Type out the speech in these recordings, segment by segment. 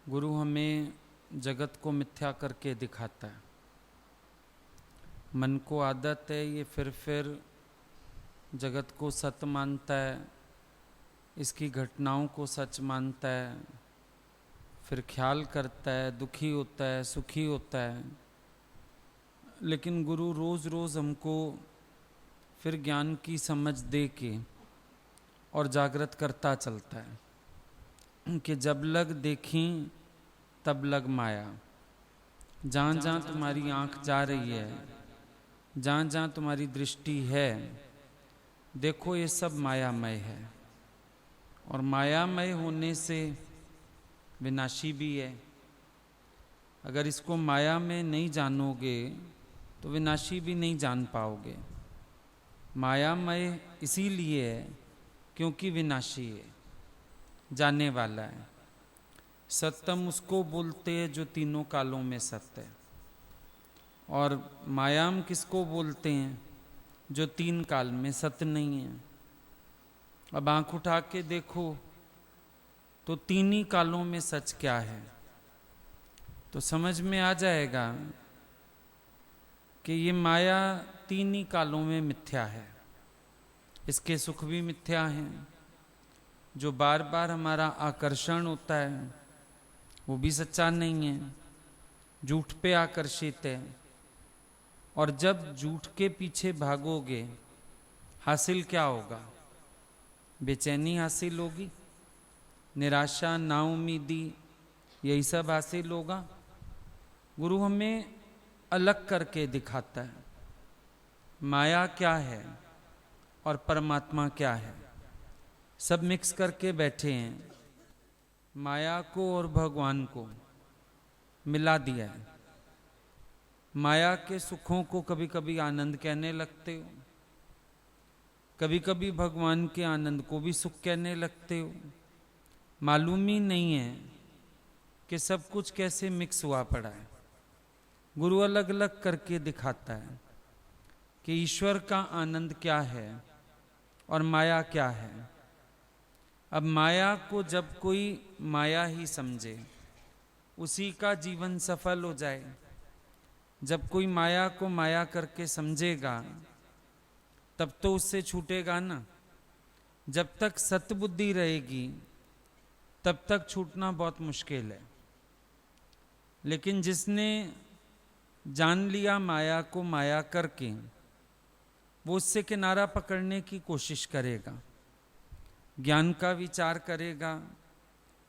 गुरु हमें जगत को मिथ्या करके दिखाता है। मन को आदत है ये फिर जगत को सत्य मानता है, इसकी घटनाओं को सच मानता है, फिर ख्याल करता है, दुखी होता है, सुखी होता है। लेकिन गुरु रोज़ रोज़ हमको फिर ज्ञान की समझ दे के और जागृत करता चलता है कि जब लग देखी तब लग माया। जहाँ जहाँ तुम्हारी आँख जा रही है, जहाँ जहाँ तुम्हारी दृष्टि है, देखो ये सब मायामय है। और मायामय होने से विनाशी भी है। अगर इसको माया में नहीं जानोगे तो विनाशी भी नहीं जान पाओगे। मायामय इसीलिए है क्योंकि विनाशी है, जाने वाला है। सत्यम उसको बोलते हैं जो तीनों कालों में सत्य है। और मायाम किसको बोलते हैं? जो तीन काल में सत्य नहीं है। अब आंख उठा के देखो तो तीन ही कालों में सच क्या है, तो समझ में आ जाएगा कि ये माया तीन ही कालों में मिथ्या है। इसके सुख भी मिथ्या हैं, जो बार बार हमारा आकर्षण होता है वो भी सच्चा नहीं है, झूठ पे आकर्षित है। और जब झूठ के पीछे भागोगे हासिल क्या होगा? बेचैनी हासिल होगी, निराशा, नाउम्मीदी, यही सब हासिल होगा। गुरु हमें अलग करके दिखाता है माया क्या है और परमात्मा क्या है। सब मिक्स करके बैठे हैं, माया को और भगवान को मिला दिया है। माया के सुखों को कभी कभी आनंद कहने लगते हो, कभी कभी भगवान के आनंद को भी सुख कहने लगते हो। मालूम ही नहीं है कि सब कुछ कैसे मिक्स हुआ पड़ा है। गुरु अलग अलग करके दिखाता है कि ईश्वर का आनंद क्या है और माया क्या है। अब माया को जब कोई माया ही समझे उसी का जीवन सफल हो जाए। जब कोई माया को माया करके समझेगा तब तो उससे छूटेगा ना। जब तक सत्बुद्धि रहेगी तब तक छूटना बहुत मुश्किल है। लेकिन जिसने जान लिया माया को माया करके, वो उससे किनारा पकड़ने की कोशिश करेगा, ज्ञान का विचार करेगा,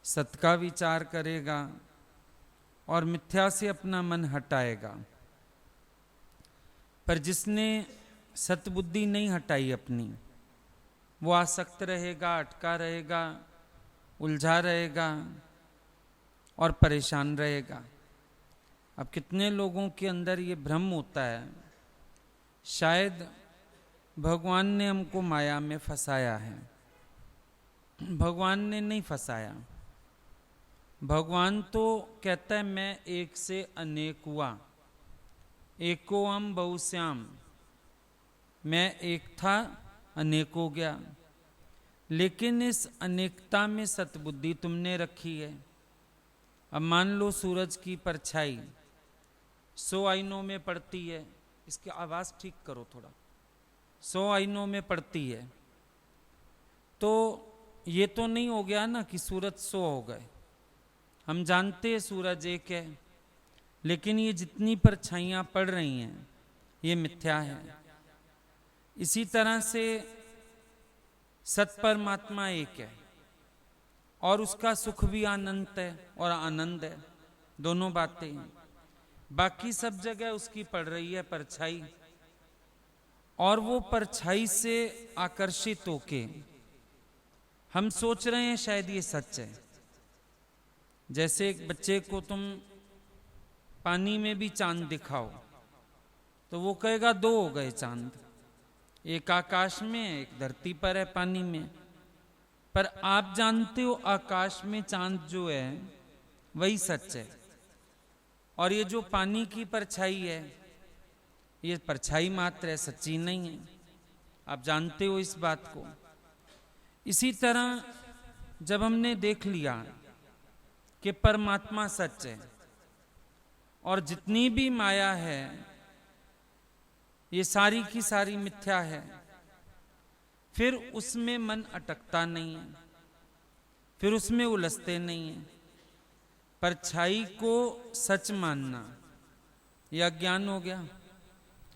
सत्य का विचार करेगा और मिथ्या से अपना मन हटाएगा। पर जिसने सत्बुद्धि नहीं हटाई अपनी, वो आसक्त रहेगा, अटका रहेगा, उलझा रहेगा और परेशान रहेगा। अब कितने लोगों के अंदर ये भ्रम होता है, शायद भगवान ने हमको माया में फंसाया है। भगवान ने नहीं फंसाया। भगवान तो कहता है मैं एक से अनेक हुआ, एको हम बहुश्याम। मैं एक था, अनेक हो गया। लेकिन इस अनेकता में सत्बुद्धि तुमने रखी है। अब मान लो सूरज की परछाई 100 आईनों में पड़ती है। इसकी आवाज़ ठीक करो थोड़ा। 100 आईनों में पड़ती है तो ये तो नहीं हो गया ना कि सूरज 100 हो गए। हम जानते हैं सूरज एक है, लेकिन ये जितनी परछाइयाँ पड़ रही हैं ये मिथ्या है। इसी तरह से सत परमात्मा एक है और उसका सुख भी अनंत है और आनंद है, दोनों बातें हैं। बाकी सब जगह उसकी पड़ रही है परछाई, और वो परछाई से आकर्षित होके हम सोच रहे हैं शायद ये सच है। जैसे एक बच्चे को तुम पानी में भी चांद दिखाओ तो वो कहेगा 2 हो गए चांद, एक आकाश में एक धरती पर है पानी में। पर आप जानते हो आकाश में चांद जो है वही सच है, और ये जो पानी की परछाई है ये परछाई मात्र है, सच्ची नहीं है। आप जानते हो इस बात को। इसी तरह जब हमने देख लिया कि परमात्मा सच है और जितनी भी माया है ये सारी की सारी मिथ्या है, फिर उसमें मन अटकता नहीं है, फिर उसमें उलझते नहीं है। परछाई को सच मानना यह अज्ञान हो गया।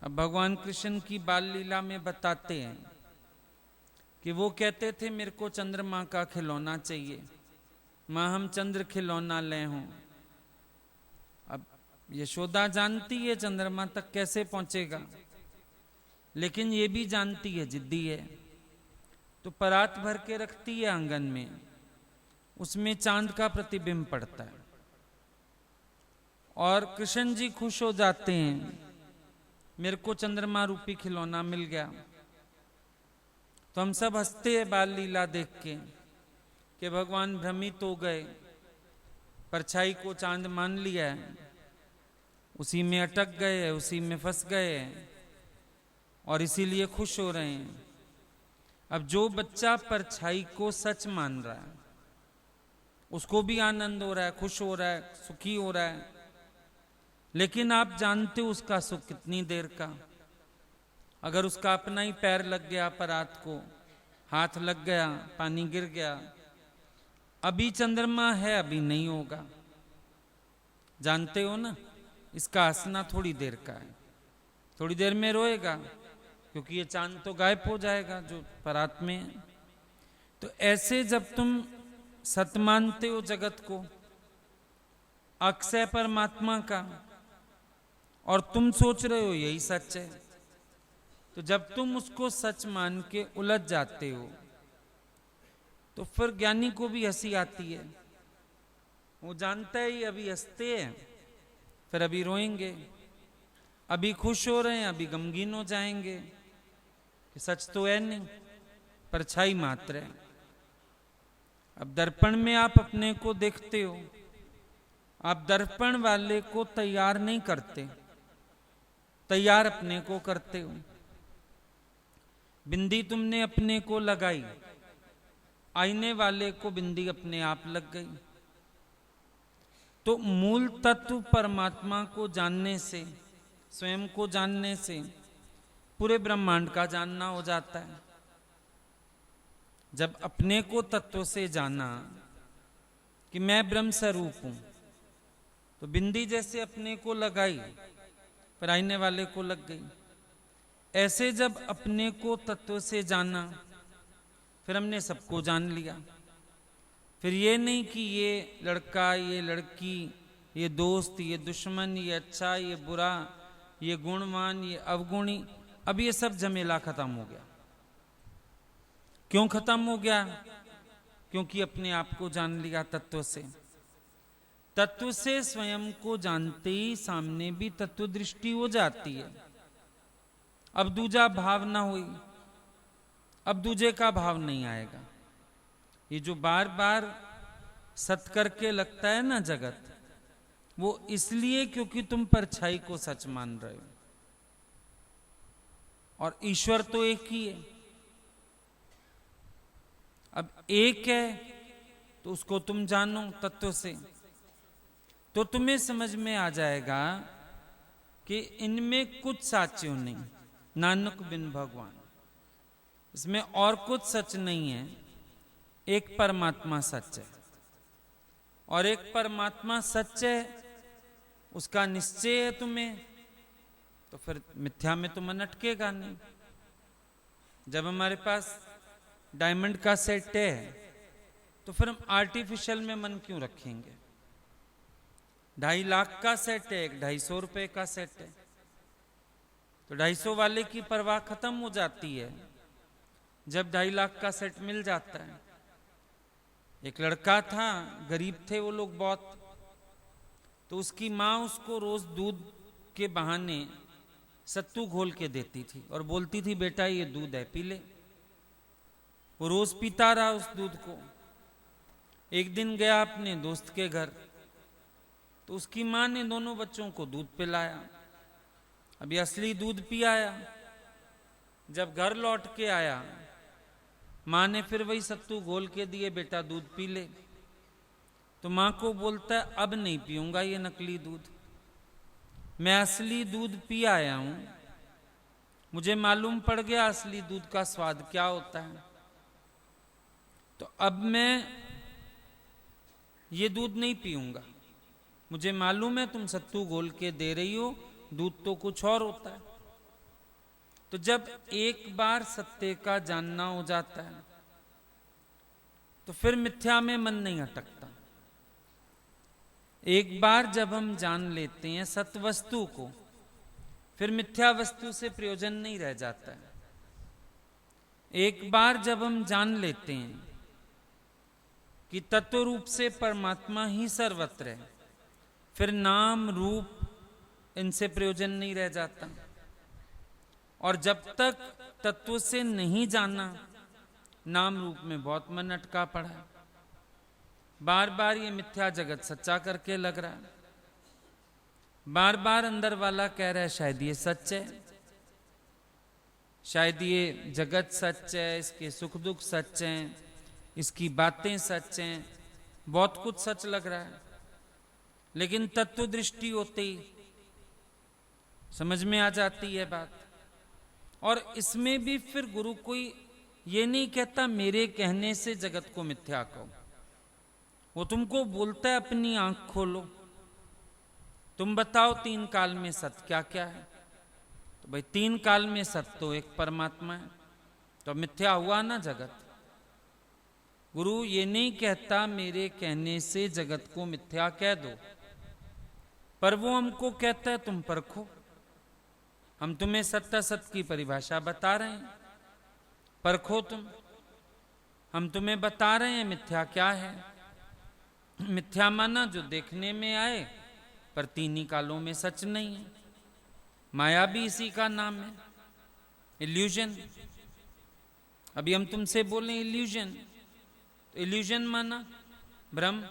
अब भगवान कृष्ण की बाल लीला में बताते हैं कि वो कहते थे मेरे को चंद्रमा का खिलौना चाहिए, मां हम चंद्र खिलौना ले हों। अब यशोदा जानती है चंद्रमा तक कैसे पहुंचेगा, लेकिन ये भी जानती है जिद्दी है, तो परात भर के रखती है आंगन में, उसमें चांद का प्रतिबिंब पड़ता है और कृष्ण जी खुश हो जाते हैं, मेरे को चंद्रमा रूपी खिलौना मिल गया। तो हम सब हंसते हैं बाल लीला देख के कि भगवान भ्रमित हो गए, परछाई को चांद मान लिया है, उसी में अटक गए, उसी में फंस गए और इसीलिए खुश हो रहे हैं। अब जो बच्चा परछाई को सच मान रहा है उसको भी आनंद हो रहा है, खुश हो रहा है, सुखी हो रहा है, लेकिन आप जानते हो उसका सुख कितनी देर का। अगर उसका अपना ही पैर लग गया परात को, हाथ लग गया, पानी गिर गया, अभी चंद्रमा है, अभी नहीं होगा। जानते हो ना, इसका हंसना थोड़ी देर का है, थोड़ी देर में रोएगा क्योंकि ये चांद तो गायब हो जाएगा जो परात में है। तो ऐसे जब तुम सत मानते हो जगत को, अक्षय परमात्मा का, और तुम सोच रहे हो यही सच है, तो जब तुम उसको सच मान के उलझ जाते हो तो फिर ज्ञानी को भी हंसी आती है। वो जानता है ये अभी हंसते हैं, फिर अभी रोएंगे, अभी खुश हो रहे हैं, अभी गमगीन हो जाएंगे कि सच तो है नहीं, परछाई मात्र है। अब दर्पण में आप अपने को देखते हो, आप दर्पण वाले को तैयार नहीं करते, तैयार अपने को करते हो। बिंदी तुमने अपने को लगाई, आईने वाले को बिंदी अपने आप लग गई। तो मूल तत्व परमात्मा को जानने से, स्वयं को जानने से पूरे ब्रह्मांड का जानना हो जाता है। जब अपने को तत्व से जाना कि मैं ब्रह्म स्वरूप हूं, तो बिंदी जैसे अपने को लगाई, फिर आईने वाले को लग गई। ऐसे जब अपने को तत्व से जाना, फिर हमने सबको जान लिया। फिर ये नहीं कि ये लड़का, ये लड़की, ये दोस्त, ये दुश्मन, ये अच्छा, ये बुरा, ये गुणवान, ये अवगुणी, अब ये सब झमेला खत्म हो गया। क्यों खत्म हो गया? क्योंकि अपने आप को जान लिया तत्व से। तत्व से स्वयं को जानते ही सामने भी तत्व दृष्टि हो जाती है। अब दूजा भाव ना हुई, अब दूजे का भाव नहीं आएगा। ये जो बार बार सत करके लगता है ना जगत, वो इसलिए क्योंकि तुम परछाई को सच मान रहे हो, और ईश्वर तो एक ही है। अब एक है तो उसको तुम जानो तत्व से, तो तुम्हें समझ में आ जाएगा कि इनमें कुछ साच्यों नहीं, नानक बिन भगवान, इसमें और कुछ सच नहीं है। एक परमात्मा सच है, और एक परमात्मा सच है, उसका निश्चय है तुम्हें, तो फिर मिथ्या में तो मन अटकेगा नहीं। जब हमारे पास डायमंड का सेट है, तो फिर हम आर्टिफिशियल में मन क्यों रखेंगे? 2.5 लाख का सेट है, 250 रुपए का सेट है, तो 250 वाले की परवाह खत्म हो जाती है जब 2.5 लाख का सेट मिल जाता है। एक लड़का था, गरीब थे वो लोग बहुत, तो उसकी माँ उसको रोज दूध के बहाने सत्तू घोल के देती थी और बोलती थी बेटा ये दूध है, पी ले। वो रोज पीता रहा उस दूध को। एक दिन गया अपने दोस्त के घर, तो उसकी माँ ने दोनों बच्चों को दूध पिलाया। अभी असली दूध पी आया। जब घर लौट के आया, माँ ने फिर वही सत्तू घोल के दिए, बेटा दूध पी ले। तो मां को बोलता है अब नहीं पीऊंगा ये नकली दूध, मैं असली दूध पी आया हूं, मुझे मालूम पड़ गया असली दूध का स्वाद क्या होता है, तो अब मैं ये दूध नहीं पीऊंगा, मुझे मालूम है तुम सत्तू घोल के दे रही हो, दूध तो कुछ और होता है। तो जब एक बार सत्य का जानना हो जाता है तो फिर मिथ्या में मन नहीं अटकता। एक बार जब हम जान लेते हैं सत्य वस्तु को, फिर मिथ्या वस्तु से प्रयोजन नहीं रह जाता है। एक बार जब हम जान लेते हैं कि तत्व रूप से परमात्मा ही सर्वत्र है, फिर नाम रूप इनसे प्रयोजन नहीं रह जाता। और जब तक तत्व से नहीं जाना, नाम रूप में बहुत मन अटका पड़ा है, बार बार ये मिथ्या जगत सच्चा करके लग रहा है, बार बार अंदर वाला कह रहा है शायद ये सच है, शायद ये जगत सच है, इसके सुख दुख सच हैं, इसकी बातें सच हैं, बहुत कुछ सच लग रहा है। लेकिन तत्व दृष्टि होते ही समझ में आ जाती है बात। और इसमें भी फिर गुरु कोई ये नहीं कहता मेरे कहने से जगत को मिथ्या कहो, वो तुमको बोलता है अपनी आंख खोलो, तुम बताओ तीन काल में सत्य क्या क्या है। तो भाई तीन काल में सत्य तो एक परमात्मा है, तो मिथ्या हुआ ना जगत। गुरु ये नहीं कहता मेरे कहने से जगत को मिथ्या कह दो, पर वो हमको कहता है तुम परखो, हम तुम्हें सत्य सत्य की परिभाषा बता रहे हैं, परखो तुम, हम तुम्हें बता रहे हैं मिथ्या क्या है। मिथ्या माना जो देखने में आए पर तीन ही कालों में सच नहीं है। माया भी इसी का नाम है, इल्यूजन। अभी हम तुमसे बोले इल्यूजन, तो इल्यूजन माना भ्रम।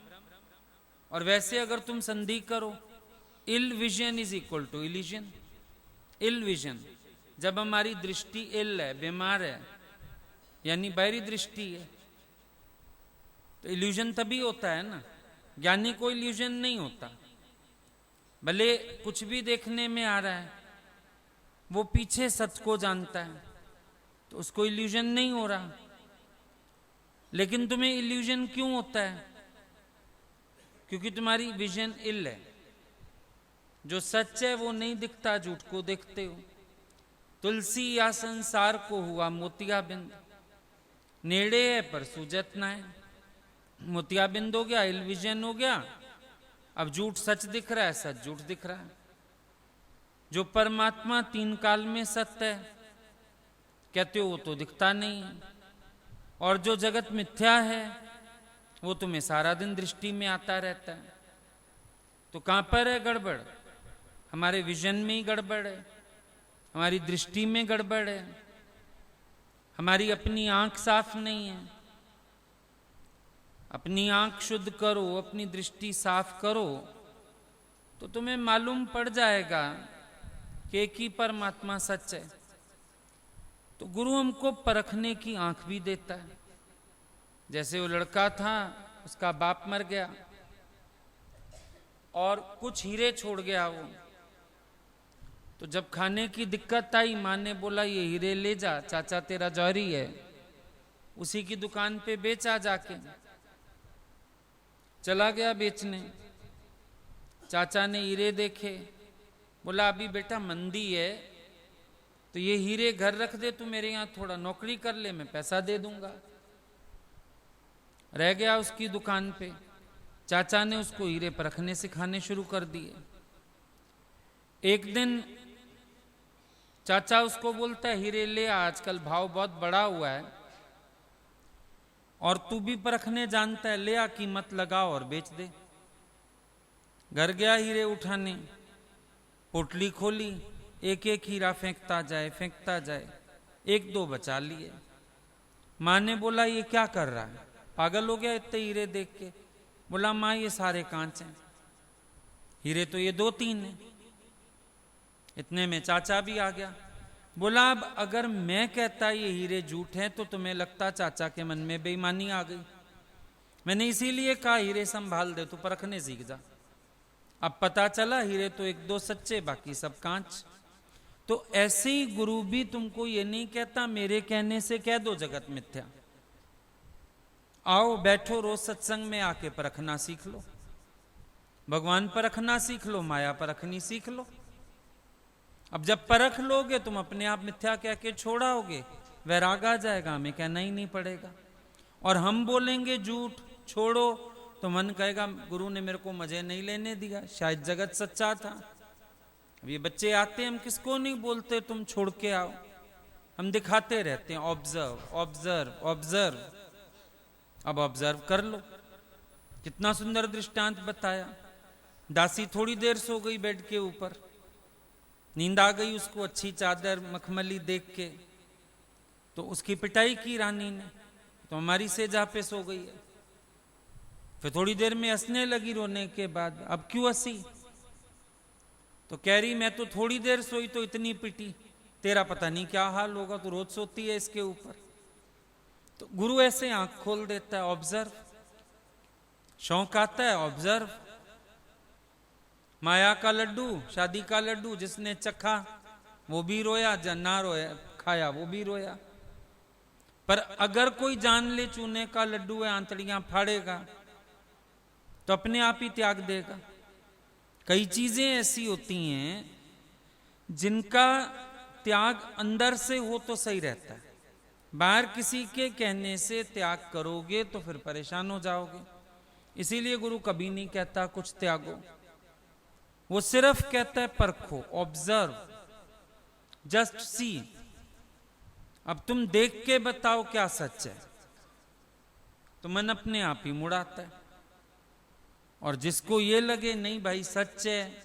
और वैसे अगर तुम संधि करो, ill vision is equal to illusion. Ill vision, जब हमारी दृष्टि इल है, बीमार है, यानी बाहरी दृष्टि है, तो इल्यूजन तभी होता है ना। ज्ञानी को इल्यूजन नहीं होता, भले कुछ भी देखने में आ रहा है, वो पीछे सत्य को जानता है, तो उसको इल्यूजन नहीं हो रहा। लेकिन तुम्हें इल्यूजन क्यों होता है? क्योंकि तुम्हारी विजन इल है। जो सच है वो नहीं दिखता, झूठ को देखते हो। तुलसी या संसार को हुआ मोतियाबिंद, नेड़े है पर सूझत ना है। मोतियाबिंद हो गया, इल विजन हो गया, अब झूठ सच दिख रहा है, सच झूठ दिख रहा है। जो परमात्मा तीन काल में सत्य है कहते हो, वो तो दिखता नहीं है। और जो जगत मिथ्या है वो तुम्हें सारा दिन दृष्टि में आता रहता है। तो कहां पर है गड़बड़? हमारे विजन में ही गड़बड़ है, हमारी दृष्टि में गड़बड़ है, हमारी अपनी आंख साफ नहीं है। अपनी आंख शुद्ध करो, अपनी दृष्टि साफ करो, तो तुम्हें मालूम पड़ जाएगा कि एक ही परमात्मा सच है। तो गुरु हमको परखने की आंख भी देता है। जैसे वो लड़का था, उसका बाप मर गया और कुछ हीरे छोड़ गया वो, तो जब खाने की दिक्कत आई, माँ ने बोला ये हीरे ले जा, चाचा तेरा जौहरी है, उसी की दुकान पे बेचा जाके। चला गया बेचने, चाचा ने हीरे देखे, बोला अभी बेटा मंदी है तो ये हीरे घर रख दे, तू मेरे यहाँ थोड़ा नौकरी कर ले, मैं पैसा दे दूंगा। रह गया उसकी दुकान पे। चाचा ने उसको हीरे परखने सिखाने शुरू कर दिए। एक दिन चाचा उसको बोलता है हीरे ले, आजकल भाव बहुत बढ़ा हुआ है और तू भी परखने जानता है, ले आ, कीमत लगा और बेच दे। घर गया हीरे उठाने, पोटली खोली, एक एक हीरा फेंकता जाए फेंकता जाए, एक दो बचा लिए। माँ ने बोला ये क्या कर रहा है, पागल हो गया इतने हीरे देख के? बोला माँ ये सारे कांच हैं, हीरे तो ये दो तीन हैं। इतने में चाचा भी आ गया। बोला अब अगर मैं कहता ये हीरे झूठ हैं तो तुम्हें लगता चाचा के मन में बेईमानी आ गई, मैंने इसीलिए कहा हीरे संभाल दे, तू परखने सीख जा। अब पता चला हीरे तो एक दो सच्चे, बाकी सब कांच। तो ऐसे ही गुरु भी तुमको ये नहीं कहता मेरे कहने से कह दो जगत मिथ्या। आओ बैठो रोज सत्संग में आके परखना सीख लो, भगवान परखना सीख लो, माया परखनी सीख लो। अब जब परख लोगे तुम अपने आप मिथ्या कह के छोड़ाओगे, वैराग आ जाएगा, हमें कहना ही नहीं पड़ेगा। और हम बोलेंगे झूठ छोड़ो तो मन कहेगा गुरु ने मेरे को मजे नहीं लेने दिया, शायद जगत सच्चा था। अब ये बच्चे आते हैं, हम किसको नहीं बोलते तुम छोड़ के आओ, हम दिखाते रहते हैं ऑब्जर्व ऑब्जर्व ऑब्जर्व। अब ऑब्जर्व कर लो, कितना सुंदर दृष्टांत बताया। दासी थोड़ी देर सो गई बेड के ऊपर, नींद आ गई उसको, अच्छी चादर मखमली देख के, तो उसकी पिटाई की रानी ने, तो हमारी सेजा पे सो गई है। फिर थोड़ी देर में हंसने लगी रोने के बाद, अब क्यों हंसी? तो कह रही मैं तो थोड़ी देर सोई तो इतनी पिटी, तेरा पता नहीं क्या हाल होगा, तो रोज सोती है इसके ऊपर। तो गुरु ऐसे आंख खोल देता है, ऑब्जर्व। शौक आता है, ऑब्जर्व। माया का लड्डू, शादी का लड्डू जिसने चखा वो भी रोया, ना रोया खाया वो भी रोया। पर अगर कोई जान ले चूने का लड्डू है, आंतड़ियां फाड़ेगा तो अपने आप ही त्याग देगा। कई चीजें ऐसी होती हैं जिनका त्याग अंदर से हो तो सही रहता है, बाहर किसी के कहने से त्याग करोगे तो फिर परेशान हो जाओगे। इसीलिए गुरु कभी नहीं कहता कुछ त्यागो, वो सिर्फ कहता है परखो, ऑब्जर्व, जस्ट सी। अब तुम देख के बताओ क्या सच है, तो मन अपने आप ही मुड़ाता है। और जिसको ये लगे नहीं भाई सच है,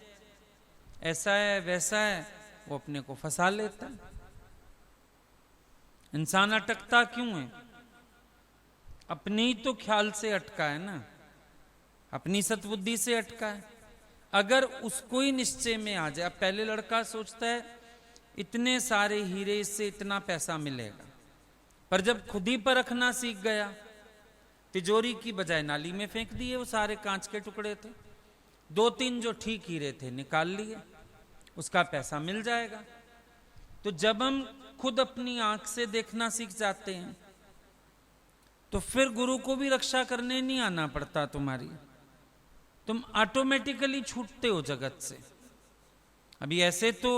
ऐसा है वैसा है, वो अपने को फंसा लेता है। इंसान अटकता क्यों है? अपने ही तो ख्याल से अटका है ना, अपनी सतबुद्धि से अटका है। अगर उसको ही निश्चय में आ जाए, अब पहले लड़का सोचता है इतने सारे हीरे, इससे इतना पैसा मिलेगा, पर जब खुद ही परखना सीख गया, तिजोरी की बजाय नाली में फेंक दिए, वो सारे कांच के टुकड़े थे, दो तीन जो ठीक हीरे थे निकाल लिए, उसका पैसा मिल जाएगा। तो जब हम खुद अपनी आंख से देखना सीख जाते हैं तो फिर गुरु को भी रक्षा करने नहीं आना पड़ता तुम्हारी, तुम ऑटोमेटिकली छूटते हो जगत से। अभी ऐसे तो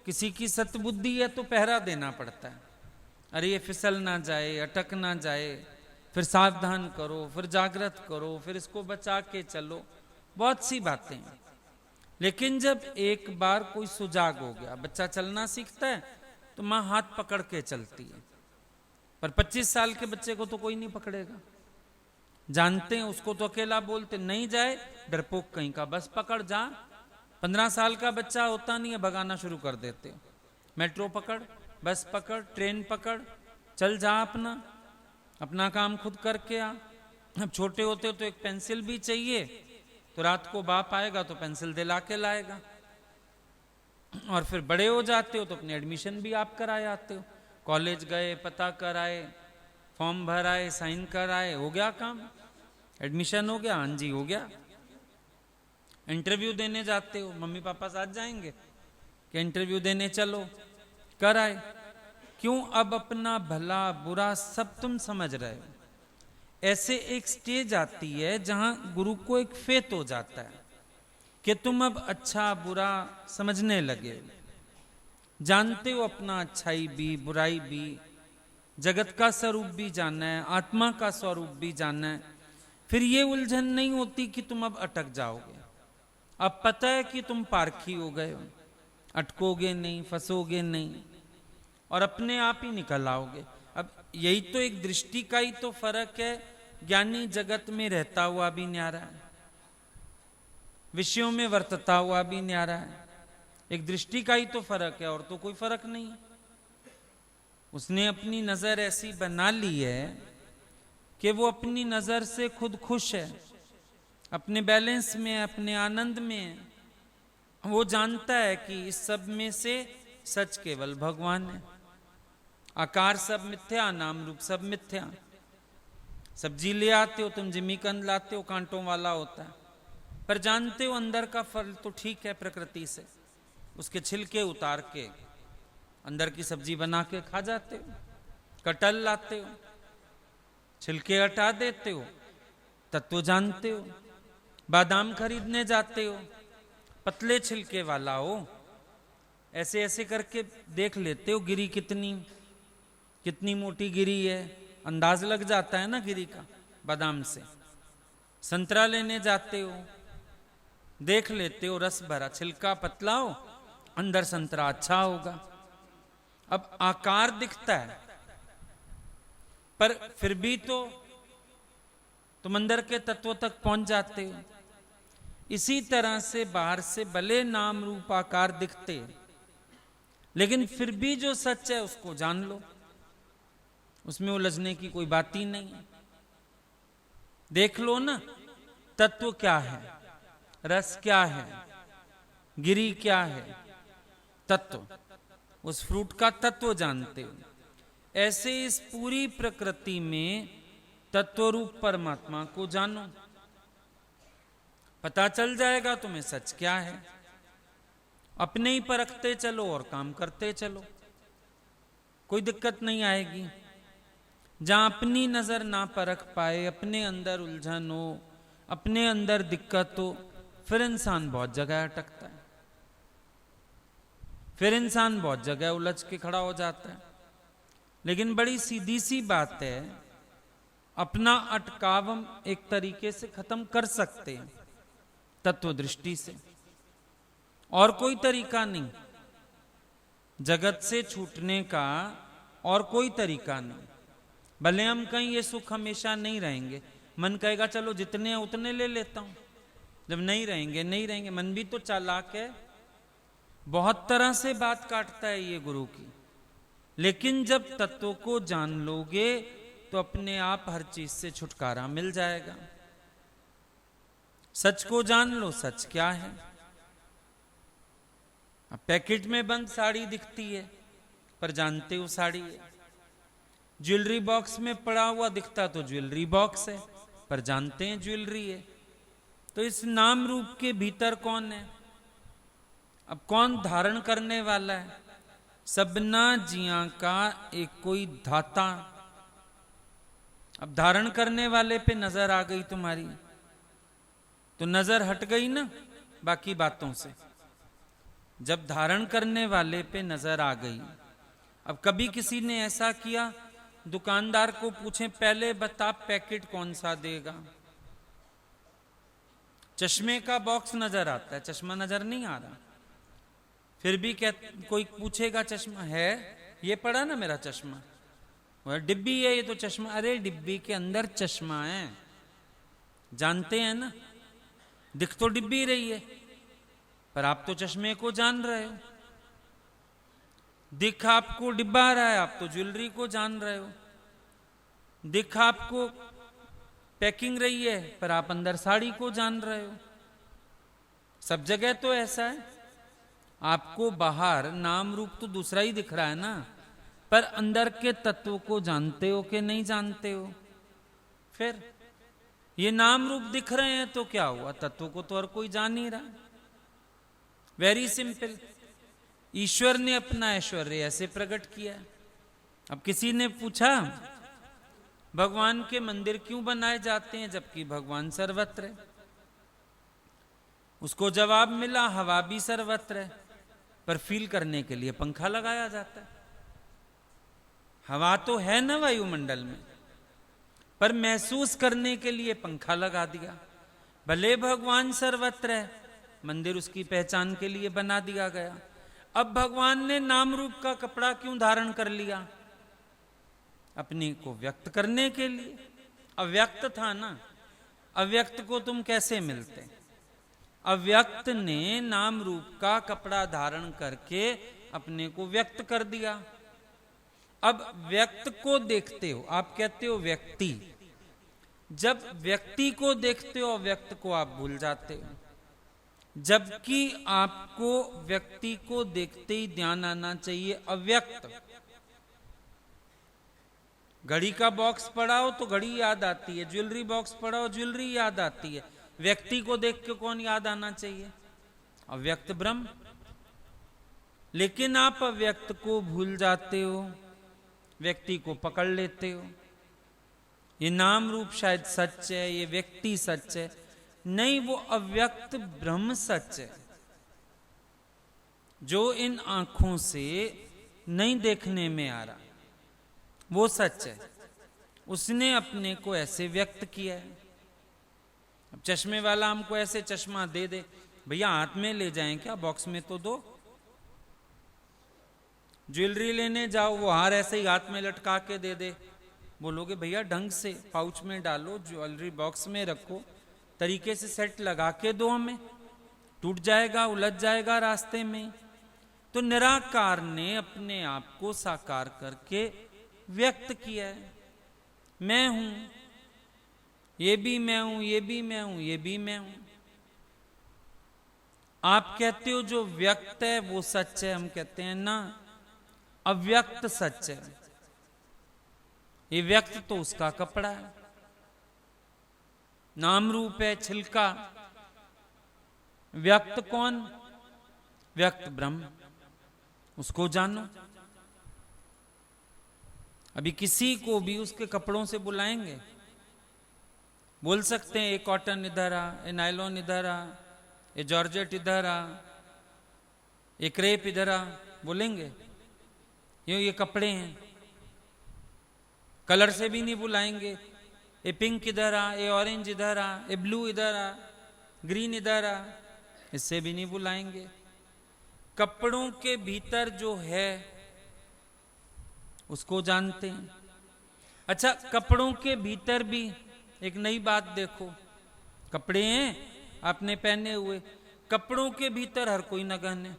किसी की सतबुद्धि है तो पहरा देना पड़ता है, अरे ये फिसल ना जाए, अटक ना जाए, फिर सावधान करो, फिर जागृत करो, फिर इसको बचा के चलो, बहुत सी बातें हैं। लेकिन जब एक बार कोई सुजाग हो गया, बच्चा चलना सीखता है तो माँ हाथ पकड़ के चलती है, पर 25 साल के बच्चे को तो कोई नहीं पकड़ेगा, जानते हैं उसको तो अकेला बोलते, नहीं जाए डरपोक कहीं का, बस पकड़ जा। 15 साल का बच्चा होता नहीं है, भगाना शुरू कर देते हो, मेट्रो पकड़, बस पकड़, ट्रेन पकड़, चल जा, अपना काम खुद करके आ। अब छोटे होते हो तो एक पेंसिल भी चाहिए, तो रात को बाप आएगा तो पेंसिल दिला के लाएगा, और फिर बड़े हो जाते हो तो अपने एडमिशन भी आप कराए आते हो, कॉलेज गए, पता कराए, फॉर्म भराए, साइन कराए, हो गया काम, एडमिशन हो गया, हाँ जी हो गया। इंटरव्यू देने जाते हो, मम्मी पापा साथ जाएंगे कि इंटरव्यू देने चलो, कराए। क्यों? अब अपना भला बुरा सब तुम समझ रहे हो। ऐसे एक स्टेज आती है जहां गुरु को एक फेथ हो जाता है कि तुम अब अच्छा बुरा समझने लगे, जानते हो अपना अच्छाई भी बुराई भी, जगत का स्वरूप भी जानना है, आत्मा का स्वरूप भी जानना है। फिर ये उलझन नहीं होती कि तुम अब अटक जाओगे, अब पता है कि तुम पारखी हो गए हो, अटकोगे नहीं, फंसोगे नहीं, और अपने आप ही निकल आओगे। अब यही तो एक दृष्टि का ही तो फर्क है, ज्ञानी जगत में रहता हुआ भी न्यारा है, विषयों में वर्तता हुआ भी न्यारा है, एक दृष्टि का ही तो फर्क है, और तो कोई फर्क नहीं। उसने अपनी नजर ऐसी बना ली है कि वो अपनी नजर से खुद खुश है, अपने बैलेंस में, अपने आनंद में। वो जानता है कि इस सब में से सच केवल भगवान है, आकार सब मिथ्या, नाम रूप सब मिथ्या, सब्जी ले आते हो तुम, जिमीकंद लाते हो, कांटों वाला होता है, पर जानते हो अंदर का फल तो ठीक है प्रकृति से, उसके छिलके उतार के अंदर की सब्जी बना के खा जाते हो। कटहल लाते हो, छिलके हटा देते हो, तत्व जानते हो। बादाम खरीदने जाते हो, पतले छिलके वाला हो, ऐसे ऐसे करके देख लेते हो गिरी कितनी मोटी गिरी है, अंदाज लग जाता है ना गिरी का बादाम से। संतरा लेने जाते हो, देख लेते हो रस भरा, छिलका पतला हो, अंदर संतरा अच्छा होगा। अब आकार दिखता है, पर फिर भी तो तुम अंदर के तत्व तक पहुंच जाते हो। इसी तरह से बाहर से भले नाम रूप आकार दिखते, लेकिन फिर भी जो सच है उसको जान लो, उसमें उलझने की कोई बात ही नहीं है। देख लो ना तत्व क्या है, रस क्या है, गिरी क्या है, तत्व, उस फ्रूट का तत्व जानते हो। ऐसे इस पूरी प्रकृति में तत्व रूप परमात्मा को जानो, पता चल जाएगा तुम्हें सच क्या है। अपने ही परखते चलो और काम करते चलो, कोई दिक्कत नहीं आएगी। जहां अपनी नजर ना परख पाए, अपने अंदर उलझन हो, अपने अंदर दिक्कत हो, फिर इंसान बहुत जगह अटकता है, फिर इंसान बहुत जगह उलझ के खड़ा हो जाता है। लेकिन बड़ी सीधी सी बात है, अपना अटकाव हम एक तरीके से खत्म कर सकते हैं तत्व दृष्टि से, और कोई तरीका नहीं जगत से छूटने का, और कोई तरीका नहीं। भले हम कहीं ये सुख हमेशा नहीं रहेंगे, मन कहेगा चलो जितने हैं उतने ले लेता हूं, जब नहीं रहेंगे। मन भी तो चालाक है, बहुत तरह से बात काटता है ये गुरु की। लेकिन जब तत्व को जान लोगे तो अपने आप हर चीज से छुटकारा मिल जाएगा। सच को जान लो, सच क्या है। अब पैकेट में बंद साड़ी दिखती है, पर जानते हो साड़ी है। ज्वेलरी बॉक्स में पड़ा हुआ दिखता तो ज्वेलरी बॉक्स है, पर जानते हैं ज्वेलरी है। तो इस नाम रूप के भीतर कौन है, अब कौन धारण करने वाला है? सबना जिया का एक कोई धाता। अब धारण करने वाले पे नजर आ गई तुम्हारी, तो नजर हट गई ना बाकी बातों से। जब धारण करने वाले पे नजर आ गई, अब कभी किसी ने ऐसा किया, दुकानदार को पूछे पहले बता पैकेट कौन सा देगा। चश्मे का बॉक्स नजर आता है, चश्मा नजर नहीं आ रहा, फिर भी कोई पूछेगा चश्मा है, ये पड़ा ना मेरा चश्मा, वह डिब्बी है ये तो चश्मा। अरे डिब्बी के अंदर चश्मा है, जानते हैं ना, दिख तो डिब्बी रही है, पर आप तो चश्मे को जान रहे हो। दिख आपको डिब्बा आ रहा है, आप तो ज्वेलरी को जान रहे हो। दिख आपको पैकिंग रही है, पर आप अंदर साड़ी को जान रहे हो। सब जगह तो ऐसा है, आपको बाहर नाम रूप तो दूसरा ही दिख रहा है ना, पर अंदर के तत्व को जानते हो कि नहीं जानते हो? फिर ये नाम रूप दिख रहे हैं तो क्या हुआ, तत्व को तो हर कोई जान ही रहा। वेरी सिंपल, ईश्वर ने अपना ऐश्वर्य ऐसे प्रकट किया। अब किसी ने पूछा भगवान के मंदिर क्यों बनाए जाते हैं जबकि भगवान सर्वत्र है? उसको जवाब मिला हवा भी सर्वत्र है, पर फील करने के लिए पंखा लगाया जाता है। हवा तो है ना वायुमंडल में, पर महसूस करने के लिए पंखा लगा दिया। भले भगवान सर्वत्र है, मंदिर उसकी पहचान के लिए बना दिया गया। अब भगवान ने नाम रूप का कपड़ा क्यों धारण कर लिया? अपने को व्यक्त करने के लिए। अव्यक्त था ना, अव्यक्त को तुम कैसे मिलते? अव्यक्त ने नाम रूप का कपड़ा धारण करके अपने को व्यक्त कर दिया। अब व्यक्त को देखते हो, आप कहते हो व्यक्ति। जब व्यक्ति को देखते हो अव्यक्त को आप भूल जाते हो, जबकि आपको व्यक्ति को देखते ही ध्यान आना चाहिए अव्यक्त। घड़ी का बॉक्स पड़ा हो तो घड़ी याद आती है, ज्वेलरी बॉक्स पड़ा हो ज्वेलरी याद आती है। व्यक्ति को देख के कौन याद आना चाहिए? अव्यक्त ब्रह्म। लेकिन आप अव्यक्त को भूल जाते हो, व्यक्ति को पकड़ लेते हो। ये नाम रूप शायद सच है, ये व्यक्ति सच है, नहीं, वो अव्यक्त ब्रह्म सच है, जो इन आंखों से नहीं देखने में आ रहा, वो सच है। उसने अपने को ऐसे व्यक्त किया है। अब चश्मे वाला हमको ऐसे चश्मा दे दे, भैया हाथ में ले जाएं क्या, बॉक्स में तो दो। ज्वेलरी लेने जाओ, वो हार ऐसे ही हाथ में लटका के दे दे, बोलोगे भैया ढंग से पाउच में डालो, ज्वेलरी बॉक्स में रखो, तरीके से सेट लगा के दो हमें, टूट जाएगा, उलझ जाएगा रास्ते में। तो निराकार ने अपने आप को साकार करके व्यक्त किया है। मैं हूं, ये भी मैं हूं, ये भी मैं हूं, ये भी मैं हूं। आप कहते हो जो व्यक्त है वो सच है, हम कहते हैं ना, अव्यक्त सच है। ये व्यक्त तो उसका कपड़ा है, नाम रूप है, छिलका। व्यक्त कौन? व्यक्त ब्रह्म, उसको जानो। अभी किसी को भी उसके कपड़ों से बुलाएंगे, बोल सकते हैं ये कॉटन इधर आ, ये नायलॉन इधर आ, ये जॉर्जेट इधर आ, ये क्रेप इधर आ, बोलेंगे? ये कपड़े हैं। कलर से भी नहीं बुलाएंगे, ये पिंक इधर आ, ये ऑरेंज इधर आ, ये ब्लू इधर आ, ग्रीन इधर आ, इससे भी नहीं बुलाएंगे। कपड़ों के भीतर जो है उसको जानते हैं। अच्छा, कपड़ों के भीतर भी एक नई बात देखो, कपड़े हैं आपने पहने हुए, कपड़ों के भीतर हर कोई नगन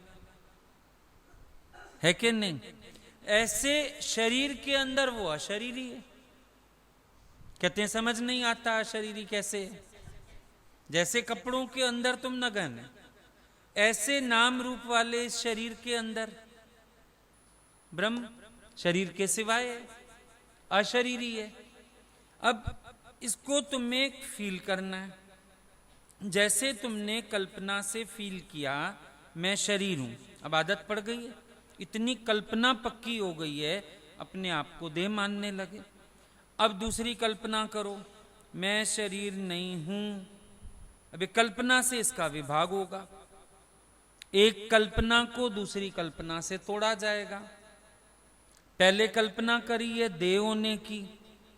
है कि नहीं? ऐसे शरीर के अंदर वो अशरीरी है। कहते हैं समझ नहीं आता अशरीरी कैसे है। जैसे कपड़ों के अंदर तुम नगन है, ऐसे नाम रूप वाले शरीर के अंदर ब्रह्म शरीर के सिवाय है, अशरीरी है। अब इसको तुम्हें फील करना है। जैसे तुमने कल्पना से फील किया मैं शरीर हूं, अब आदत पड़ गई है, इतनी कल्पना पक्की हो गई है, अपने आप को देह मानने लगे। अब दूसरी कल्पना करो, मैं शरीर नहीं हूं। अभी कल्पना से इसका विभाग होगा, एक कल्पना को दूसरी कल्पना से तोड़ा जाएगा। पहले कल्पना करी है देह होने की,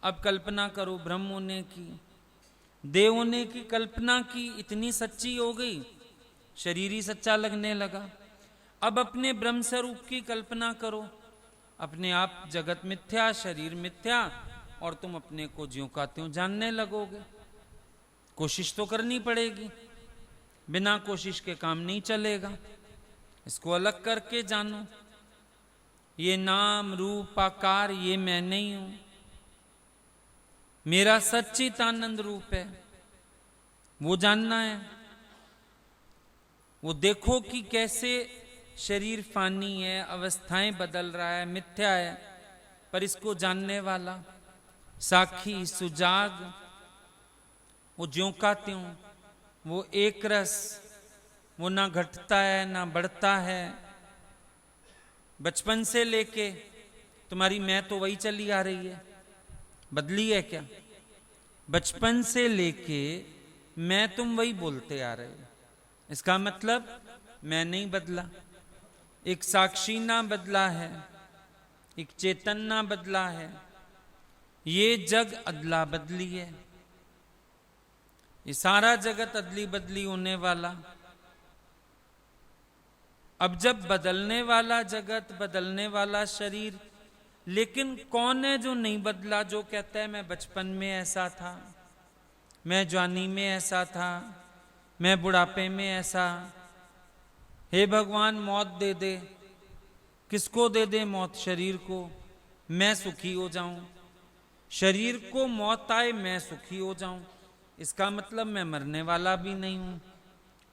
अब कल्पना करो ब्रह्म होने की। देह होने की कल्पना की, इतनी सच्ची हो गई, शरीर ही सच्चा लगने लगा। अब अपने ब्रह्म स्वरूप की कल्पना करो, अपने आप जगत मिथ्या, शरीर मिथ्या, और तुम अपने को ज्यों का त्यों जानने लगोगे। कोशिश तो करनी पड़ेगी, बिना कोशिश के काम नहीं चलेगा। इसको अलग करके जानो, ये नाम रूप आकार ये मैं नहीं हूं, मेरा सच्चित आनंद रूप है, वो जानना है। वो देखो कि कैसे शरीर फानी है, अवस्थाएं बदल रहा है, मिथ्या है, पर इसको जानने वाला साखी सुजाग, वो ज्यों का त्यों, वो एक रस, वो ना घटता है ना बढ़ता है। बचपन से लेके तुम्हारी मैं तो वही चली आ रही है, बदली है क्या? बचपन से लेके मैं तुम वही बोलते आ रहे हो, इसका मतलब मैं नहीं बदला। एक साक्षी ना बदला है, एक चेतन ना बदला है, ये जग अदला बदली है, ये सारा जगत अदली बदली होने वाला। अब जब बदलने वाला जगत, बदलने वाला शरीर, लेकिन कौन है जो नहीं बदला, जो कहता है मैं बचपन में ऐसा था, मैं जवानी में ऐसा था, मैं बुढ़ापे में ऐसा। हे भगवान मौत दे दे, किसको दे दे मौत? शरीर को, मैं सुखी हो जाऊं। शरीर को मौत आए मैं सुखी हो जाऊं, इसका मतलब मैं मरने वाला भी नहीं हूं।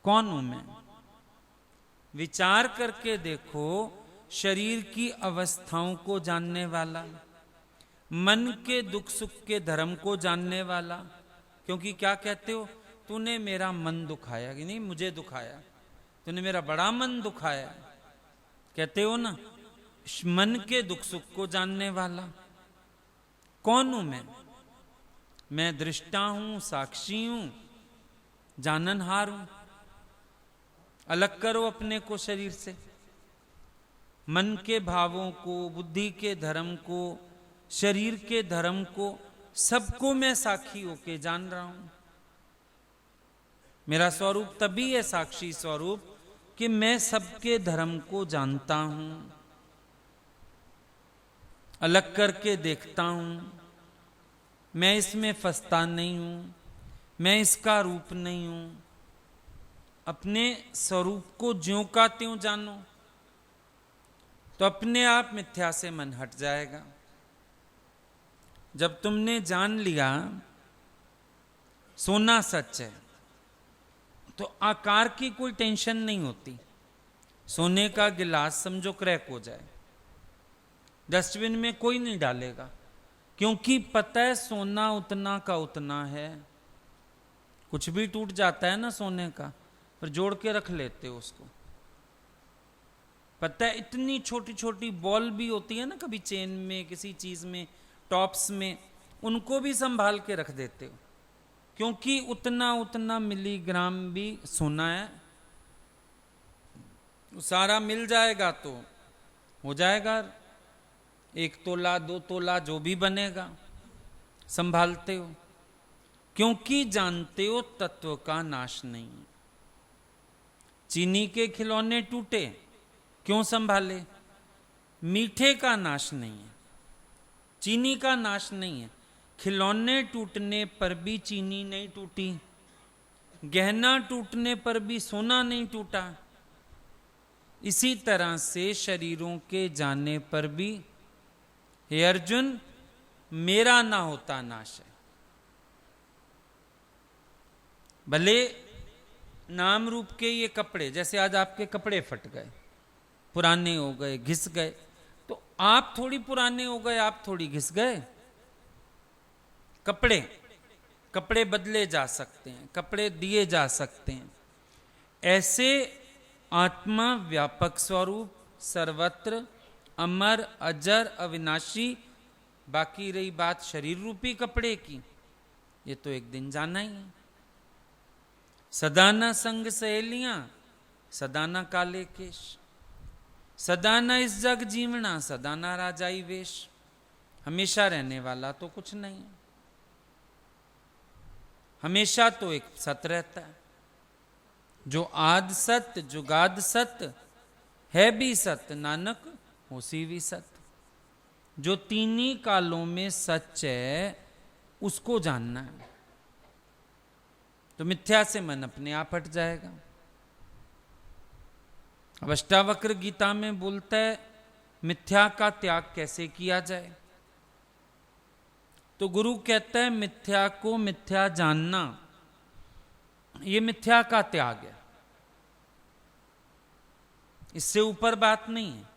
कौन हूं मैं? विचार करके देखो, शरीर की अवस्थाओं को जानने वाला। मन के दुख सुख के धर्म को जानने वाला। क्योंकि क्या कहते हो, तूने मेरा मन दुखाया, कि नहीं मुझे दुखाया, तूने मेरा बड़ा मन दुखाया, कहते हो ना। मन के दुख सुख को जानने वाला कौन हूं मैं दृष्टा हूं, साक्षी हूं, जाननहार हूं। अलग करो अपने को शरीर से। मन के भावों को, बुद्धि के धर्म को, शरीर के धर्म को, सबको मैं साक्षी होके जान रहा हूं। मेरा स्वरूप तभी है साक्षी स्वरूप कि मैं सबके धर्म को जानता हूं, अलग करके देखता हूं। मैं इसमें फंसता नहीं हूं, मैं इसका रूप नहीं हूं। अपने स्वरूप को ज्यों का त्यों जानो, तो अपने आप मिथ्या से मन हट जाएगा। जब तुमने जान लिया सोना सच है, तो आकार की कोई टेंशन नहीं होती। सोने का गिलास समझो क्रैक हो जाए, डस्टबिन में कोई नहीं डालेगा, क्योंकि पता है सोना उतना का उतना है। कुछ भी टूट जाता है ना सोने का, पर जोड़ के रख लेते हो उसको। पता है इतनी छोटी छोटी बॉल भी होती है ना, कभी चेन में, किसी चीज में, टॉप्स में, उनको भी संभाल के रख देते हो, क्योंकि उतना उतना मिलीग्राम भी सोना है। सारा मिल जाएगा तो हो जाएगा 1 तोला 2 तोला जो भी बनेगा। संभालते हो क्योंकि जानते हो तत्व का नाश नहीं। चीनी के खिलौने टूटे, क्यों संभाले? मीठे का नाश नहीं है, चीनी का नाश नहीं है। खिलौने टूटने पर भी चीनी नहीं टूटी, गहना टूटने पर भी सोना नहीं टूटा। इसी तरह से शरीरों के जाने पर भी, हे अर्जुन, मेरा ना होता नाश है। भले नाम रूप के ये कपड़े, जैसे आज आपके कपड़े फट गए, पुराने हो गए, घिस गए, तो आप थोड़ी पुराने हो गए, आप थोड़ी घिस गए। कपड़े बदले जा सकते हैं, कपड़े दिए जा सकते हैं। ऐसे आत्मा व्यापक स्वरूप, सर्वत्र अमर, अजर, अविनाशी। बाकी रही बात शरीर रूपी कपड़े की, ये तो एक दिन जाना ही है। सदा न संग सहेलियां, सदा न काले केश, सदा न इस जग जीवना, सदा न राजाई वेश। हमेशा रहने वाला तो कुछ नहीं है। हमेशा तो एक सत रहता है, जो आद सत, जुगाद सत, है भी सत, नानक होसी भी सत। जो तीनी कालों में सच है, उसको जानना है, तो मिथ्या से मन अपने आप हट जाएगा। अब अष्टावक्र गीता में बोलता है मिथ्या का त्याग कैसे किया जाए। तो गुरु कहता है मिथ्या को मिथ्या जानना, ये मिथ्या का त्याग है, इससे ऊपर बात नहीं है।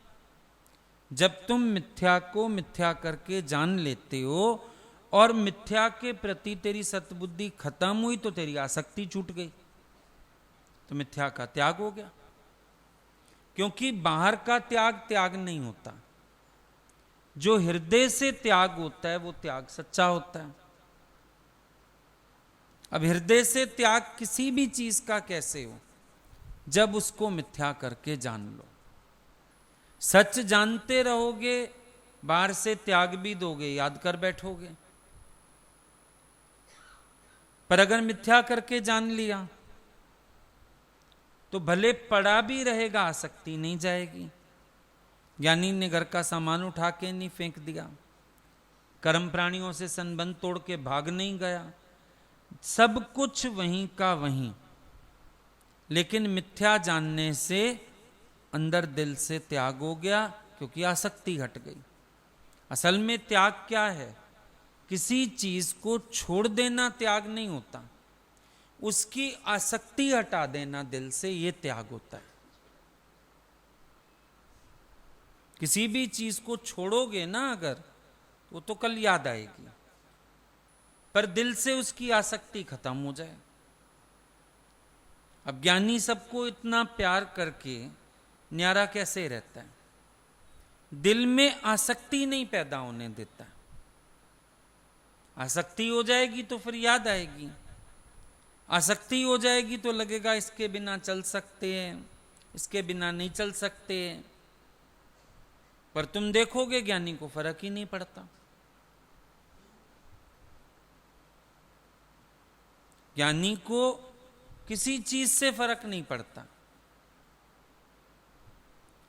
जब तुम मिथ्या को मिथ्या करके जान लेते हो और मिथ्या के प्रति तेरी सतबुद्धि खत्म हुई, तो तेरी आसक्ति छूट गई, तो मिथ्या का त्याग हो गया। क्योंकि बाहर का त्याग त्याग नहीं होता, जो हृदय से त्याग होता है वो त्याग सच्चा होता है। अब हृदय से त्याग किसी भी चीज का कैसे हो, जब उसको मिथ्या करके जान लो। सच जानते रहोगे, बाहर से त्याग भी दोगे, याद कर बैठोगे। पर अगर मिथ्या करके जान लिया तो भले पड़ा भी रहेगा, आसक्ति नहीं जाएगी। ज्ञानी ने घर का सामान उठा के नहीं फेंक दिया, कर्म प्राणियों से संबंध तोड़ के भाग नहीं गया, सब कुछ वहीं का वहीं। लेकिन मिथ्या जानने से अंदर दिल से त्याग हो गया, क्योंकि आसक्ति हट गई। असल में त्याग क्या है? किसी चीज को छोड़ देना त्याग नहीं होता, उसकी आसक्ति हटा देना दिल से, ये त्याग होता है। किसी भी चीज को छोड़ोगे ना अगर, वो तो कल याद आएगी, पर दिल से उसकी आसक्ति खत्म हो जाए। अब ज्ञानी सबको इतना प्यार करके न्यारा कैसे रहता है? दिल में आसक्ति नहीं पैदा होने देता। आसक्ति हो जाएगी तो फिर याद आएगी, आसक्ति हो जाएगी तो लगेगा इसके बिना चल सकते हैं, इसके बिना नहीं चल सकते। पर तुम देखोगे ज्ञानी को फर्क ही नहीं पड़ता। ज्ञानी को किसी चीज से फर्क नहीं पड़ता।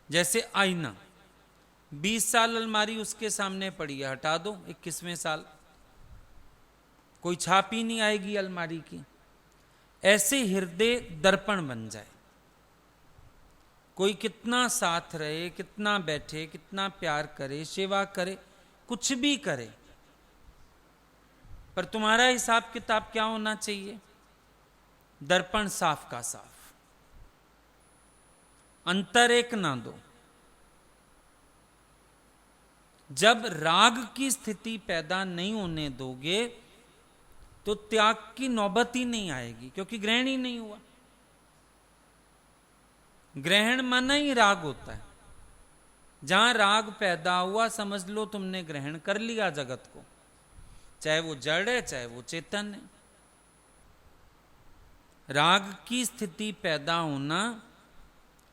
जैसे आईना, 20 साल अलमारी उसके सामने पड़ी है, हटा दो 21वें साल कोई छाप ही नहीं आएगी अलमारी की। ऐसे हृदय दर्पण बन जाए। कोई कितना साथ रहे, कितना बैठे, कितना प्यार करे, सेवा करे, कुछ भी करे, पर तुम्हारा हिसाब किताब क्या होना चाहिए? दर्पण साफ का साफ, अंतर एक ना दो। जब राग की स्थिति पैदा नहीं होने दोगे तो त्याग की नौबत ही नहीं आएगी, क्योंकि ग्रहण ही नहीं हुआ। ग्रहण माना ही राग होता है। जहां राग पैदा हुआ समझ लो तुमने ग्रहण कर लिया जगत को, चाहे वो जड़ है चाहे वो चेतन है। राग की स्थिति पैदा होना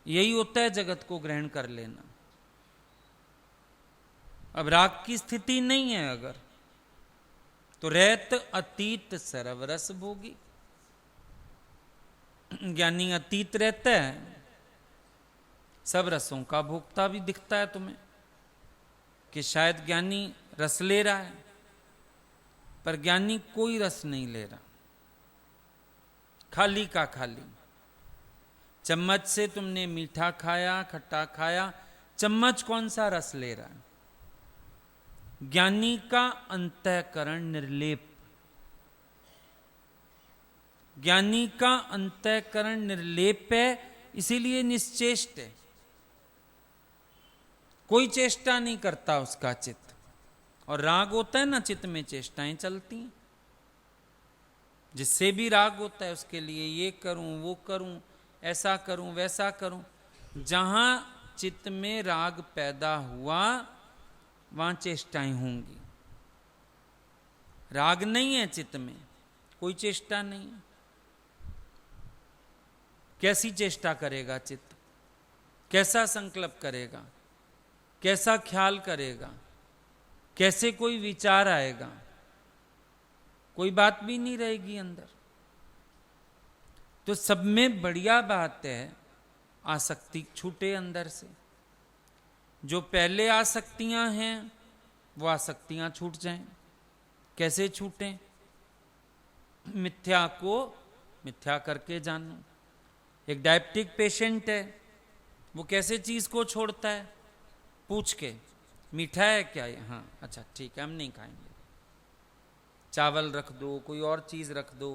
यही होता है, जगत को ग्रहण कर लेना। अब राग की स्थिति नहीं है अगर, तो रहत अतीत सर्वरस भोगी। ज्ञानी अतीत रहता है, सब रसों का भोक्ता भी दिखता है तुम्हें कि शायद ज्ञानी रस ले रहा है, पर ज्ञानी कोई रस नहीं ले रहा, खाली का खाली। चम्मच से तुमने मीठा खाया, खट्टा खाया, चम्मच कौन सा रस ले रहा है? ज्ञानी का अंतःकरण निर्लेप, ज्ञानी का अंतःकरण निर्लेप है, इसीलिए निश्चेष्ट है। कोई चेष्टा नहीं करता उसका चित्त। और राग होता है ना, चित्त में चेष्टाएं चलती हैं। जिससे भी राग होता है उसके लिए ये करूं, वो करूं, ऐसा करूं, वैसा करूं। जहां चित्त में राग पैदा हुआ वहां चेष्टाएं होंगी। राग नहीं है चित्त में, कोई चेष्टा नहीं है। कैसी चेष्टा करेगा चित्त? कैसा संकल्प करेगा? कैसा ख्याल करेगा? कैसे कोई विचार आएगा? कोई बात भी नहीं रहेगी अंदर। तो सब में बढ़िया बात है आसक्ति छूटे अंदर से। जो पहले आसक्तियां हैं वो आसक्तियां छूट जाएं। कैसे छूटें? मिथ्या को मिथ्या करके जानो। एक डायबिटिक पेशेंट है, वो कैसे चीज को छोड़ता है? पूछ के, मीठा है क्या ये? हाँ, अच्छा ठीक है, हम नहीं खाएंगे। चावल रख दो, कोई और चीज रख दो।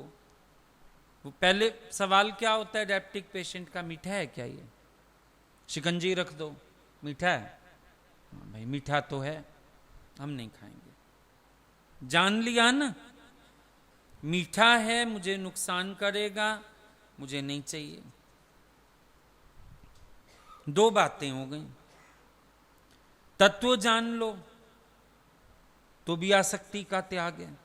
वो पहले सवाल क्या होता है डायबिटिक पेशेंट का? मीठा है क्या ये? शिकंजी रख दो, मीठा है? हाँ भाई मीठा तो है, हम नहीं खाएंगे। जान लिया ना, मीठा है, मुझे नुकसान करेगा, मुझे नहीं चाहिए। दो बातें हो गई। तत्व जान लो तो भी आसक्ति का त्याग है,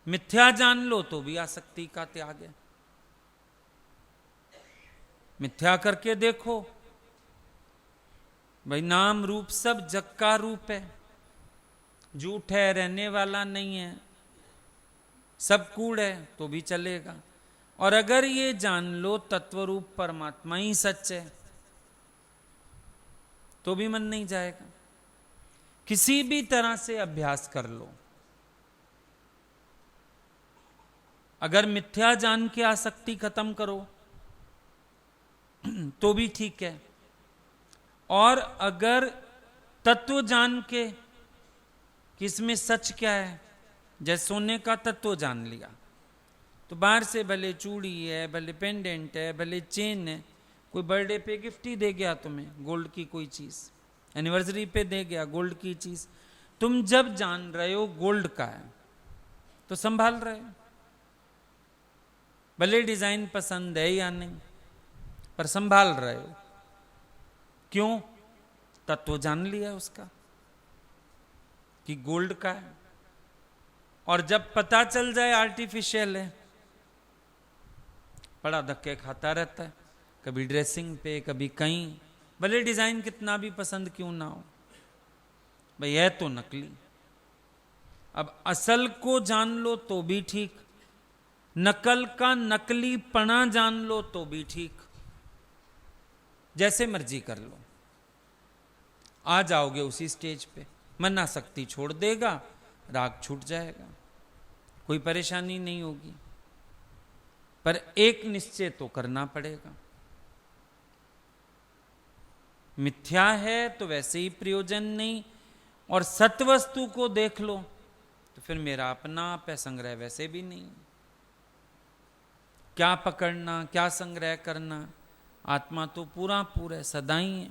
मिथ्या जान लो तो भी आसक्ति का त्याग है। मिथ्या करके देखो भाई, नाम रूप सब जग का रूप है, झूठ है, रहने वाला नहीं है, सब कूड़ है, तो भी चलेगा। और अगर ये जान लो तत्व रूप परमात्मा ही सच है, तो भी मन नहीं जाएगा। किसी भी तरह से अभ्यास कर लो, अगर मिथ्या जान के आसक्ति खत्म करो तो भी ठीक है, और अगर तत्व जान के कि इसमें सच क्या है, जैसे सोने का तत्व जान लिया तो बाहर से भले चूड़ी है, भले पेंडेंट है, भले चेन है, कोई बर्थडे पे गिफ्ट ही दे गया तुम्हें गोल्ड की कोई चीज, एनिवर्सरी पे दे गया गोल्ड की चीज, तुम जब जान रहे हो गोल्ड का है तो संभाल रहे हो, भले डिजाइन पसंद है या नहीं, पर संभाल रहे हो। क्यों? तत्व जान लिया उसका कि गोल्ड का है। और जब पता चल जाए आर्टिफिशियल है, बड़ा धक्के खाता रहता है, कभी ड्रेसिंग पे, कभी कहीं, भले डिजाइन कितना भी पसंद क्यों ना हो, भाई है तो नकली। अब असल को जान लो तो भी ठीक, नकल का नकलीपना जान लो तो भी ठीक, जैसे मर्जी कर लो, आ जाओगे उसी स्टेज पे। मना शक्ति छोड़ देगा, राग छूट जाएगा, कोई परेशानी नहीं होगी। पर एक निश्चय तो करना पड़ेगा, मिथ्या है तो वैसे ही प्रयोजन नहीं, और सत्वस्तु को देख लो तो फिर मेरा अपना आप है, संग्रह वैसे भी नहीं। क्या पकड़ना, क्या संग्रह करना, आत्मा तो पूरा पूरा सदा ही है।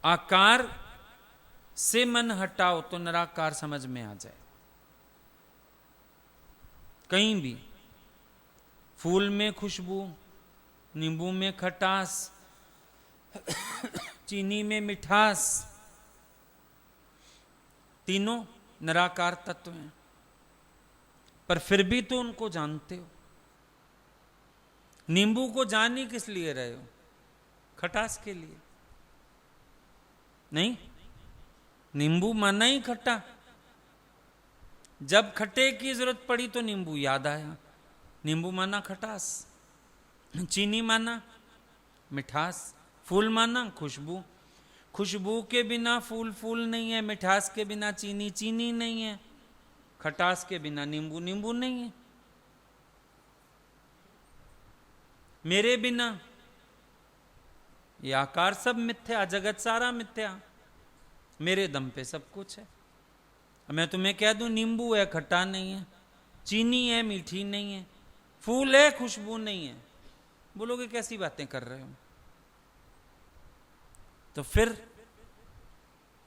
आकार से मन हटाओ तो निराकार समझ में आ जाए। कहीं भी फूल में खुशबू, नींबू में खटास, चीनी में मिठास, तीनों निराकार तत्व हैं, पर फिर भी तो उनको जानते हो। नींबू को जान ही किस लिए रहे हो? खटास के लिए नहीं। नींबू माना ही खट्टा, जब खट्टे की जरूरत पड़ी तो नींबू याद आया, नींबू माना खटास, चीनी माना मिठास, फूल माना खुशबू। खुशबू के बिना फूल फूल नहीं है, मिठास के बिना चीनी चीनी नहीं है, खटास के बिना नींबू नींबू नहीं है। मेरे बिना ये आकार सब मिथ्या, जगत सारा मिथ्या, मेरे दम पे सब कुछ है। मैं तुम्हें कह दूं नींबू है खट्टा नहीं है, चीनी है मीठी नहीं है, फूल है खुशबू नहीं है, बोलोगे कैसी बातें कर रहे हो? तो फिर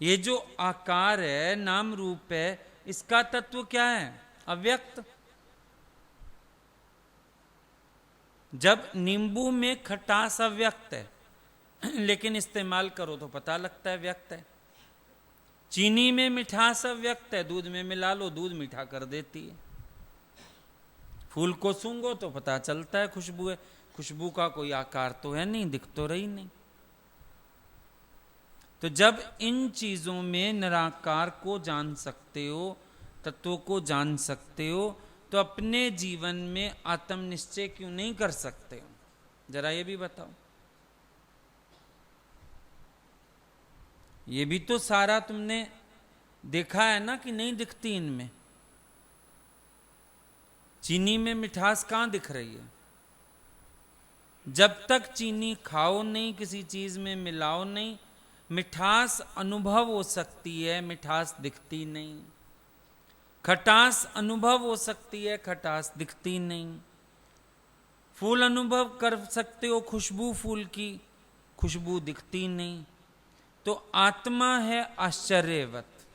ये जो आकार है, नाम रूप है, इसका तत्व क्या है? अव्यक्त। जब नींबू में खटास अव्यक्त है, लेकिन इस्तेमाल करो तो पता लगता है व्यक्त है। चीनी में मिठास अव्यक्त है, दूध में मिला लो दूध मीठा कर देती है। फूल को सूंघो तो पता चलता है खुशबू है, खुशबू का कोई आकार तो है नहीं, दिख तो रही नहीं। तो जब इन चीजों में निराकार को जान सकते हो, तत्वों को जान सकते हो, तो अपने जीवन में आत्मनिश्चय क्यों नहीं कर सकते हो? जरा ये भी बताओ। ये भी तो सारा तुमने देखा है ना कि नहीं दिखती इनमें। चीनी में मिठास कहां दिख रही है? जब तक चीनी खाओ नहीं, किसी चीज में मिलाओ नहीं, मिठास अनुभव हो सकती है, मिठास दिखती नहीं। खटास अनुभव हो सकती है, खटास दिखती नहीं। फूल अनुभव कर सकते हो खुशबू फूल की, खुशबू दिखती नहीं। तो आत्मा है आश्चर्यवत,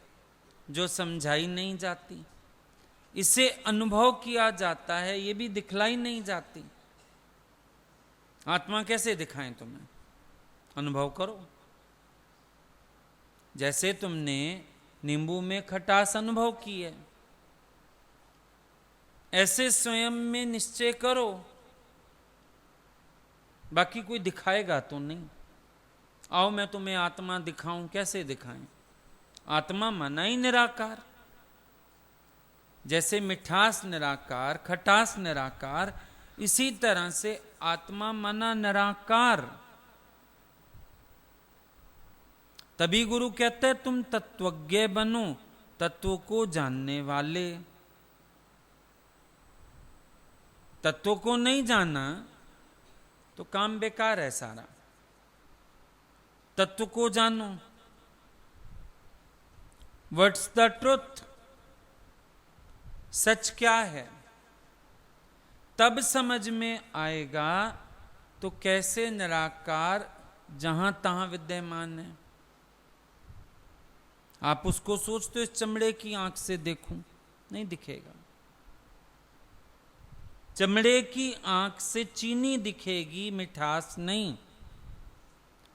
जो समझाई नहीं जाती, इसे अनुभव किया जाता है, ये भी दिखलाई नहीं जाती। आत्मा कैसे दिखाएं तुम्हें? अनुभव करो। जैसे तुमने नींबू में खटास अनुभव की है, ऐसे स्वयं में निश्चय करो। बाकी कोई दिखाएगा तो नहीं। आओ मैं तुम्हें आत्मा दिखाऊं, कैसे दिखाएं? आत्मा माना ही निराकार। जैसे मिठास निराकार, खटास निराकार, इसी तरह से आत्मा माना निराकार। तभी गुरु कहते हैं तुम तत्वज्ञ बनो, तत्व को जानने वाले। तत्व को नहीं जाना तो काम बेकार है सारा। तत्व को जानो। What's the truth? सच क्या है? तब समझ में आएगा तो कैसे निराकार जहां तहां विद्यमान है। आप उसको सोचते हो इस चमड़े की आंख से देखूं, नहीं दिखेगा। चमड़े की आंख से चीनी दिखेगी, मिठास नहीं।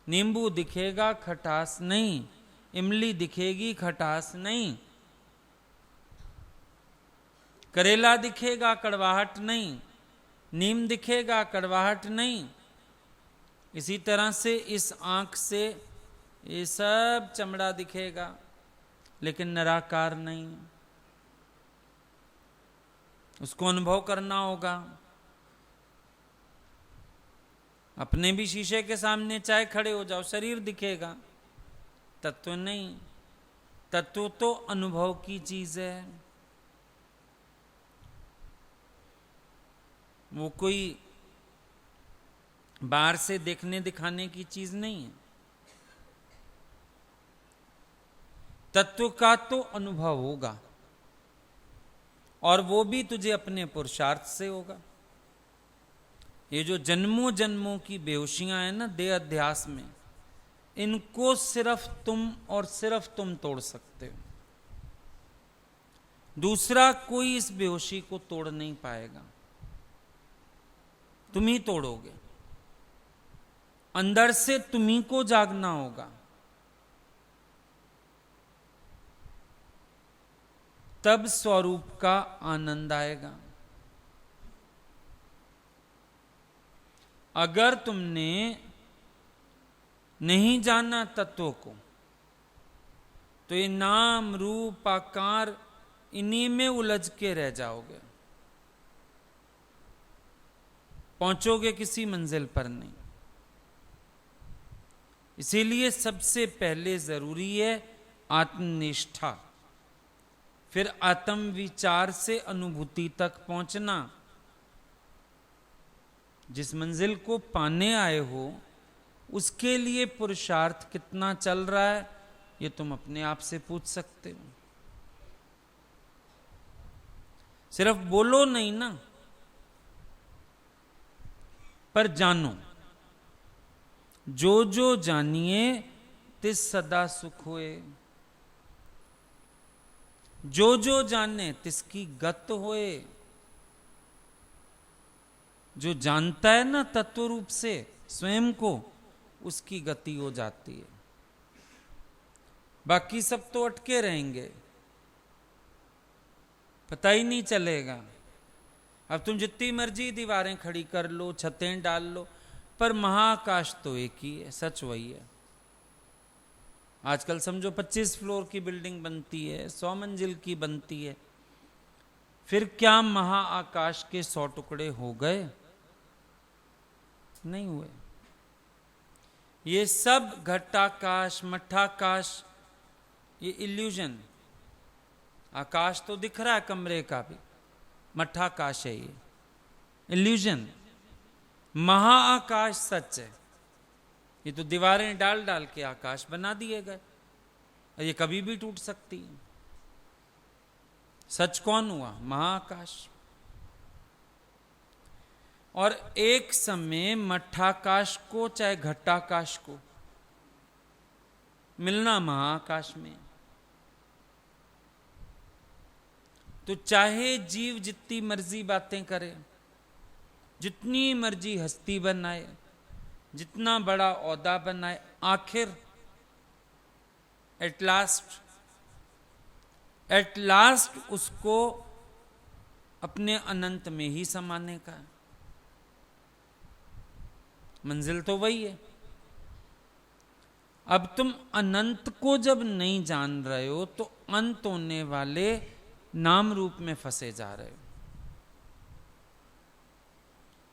नींबू दिखेगा, खटास नहीं। इमली दिखेगी, खटास नहीं। करेला दिखेगा, कड़वाहट नहीं। नीम दिखेगा, कड़वाहट नहीं। इसी तरह से इस आंख से ये सब चमड़ा दिखेगा, लेकिन निराकार नहीं। उसको अनुभव करना होगा। अपने भी शीशे के सामने चाहे खड़े हो जाओ, शरीर दिखेगा, तत्व नहीं। तत्व तो अनुभव की चीज है, वो कोई बाहर से देखने दिखाने की चीज नहीं है। तत्व का तो अनुभव होगा, और वो भी तुझे अपने पुरुषार्थ से होगा। ये जो जन्मों जन्मों की बेहोशियां हैं ना देह अध्यास में, इनको सिर्फ तुम और सिर्फ तुम तोड़ सकते हो। दूसरा कोई इस बेहोशी को तोड़ नहीं पाएगा, तुम ही तोड़ोगे। अंदर से तुम्ही को जागना होगा, तब स्वरूप का आनंद आएगा। अगर तुमने नहीं जाना तत्वों को, तो ये नाम रूप आकार इन्हीं में उलझ के रह जाओगे, पहुंचोगे किसी मंजिल पर नहीं। इसीलिए सबसे पहले जरूरी है आत्मनिष्ठा, फिर आत्म विचार से अनुभूति तक पहुंचना। जिस मंजिल को पाने आए हो उसके लिए पुरुषार्थ कितना चल रहा है, ये तुम अपने आप से पूछ सकते हो। सिर्फ बोलो नहीं ना, पर जानो। जो जो जानिए तिस सदा सुख होए, जो जो जाने तिसकी गत होए। जो जानता है ना तत्व रूप से स्वयं को, उसकी गति हो जाती है। बाकी सब तो अटके रहेंगे, पता ही नहीं चलेगा। अब तुम जितनी मर्जी दीवारें खड़ी कर लो, छतें डाल लो, पर महाकाश तो एक ही है, सच वही है। आजकल समझो 25 फ्लोर की बिल्डिंग बनती है, 100 मंजिल की बनती है, फिर क्या महाआकाश के 100 टुकड़े हो गए? नहीं हुए। ये सब घटाकाश मठाकाश, ये इल्यूजन। आकाश तो दिख रहा है कमरे का भी, मठाकाश है ये, इल्यूजन। महाआकाश सच है। ये तो दीवारें डाल डाल के आकाश बना दिए गए, ये कभी भी टूट सकती है। सच कौन हुआ? महाआकाश। और एक समय मठाकाश को चाहे घटाकाश को मिलना महाआकाश में। तो चाहे जीव जितनी मर्जी बातें करे, जितनी मर्जी हस्ती बनाए, जितना बड़ा औहदा बनाए, आखिर एट लास्ट उसको अपने अनंत में ही समाने का है। मंजिल तो वही है। अब तुम अनंत को जब नहीं जान रहे हो, तो अंत होने वाले नाम रूप में फंसे जा रहे हो।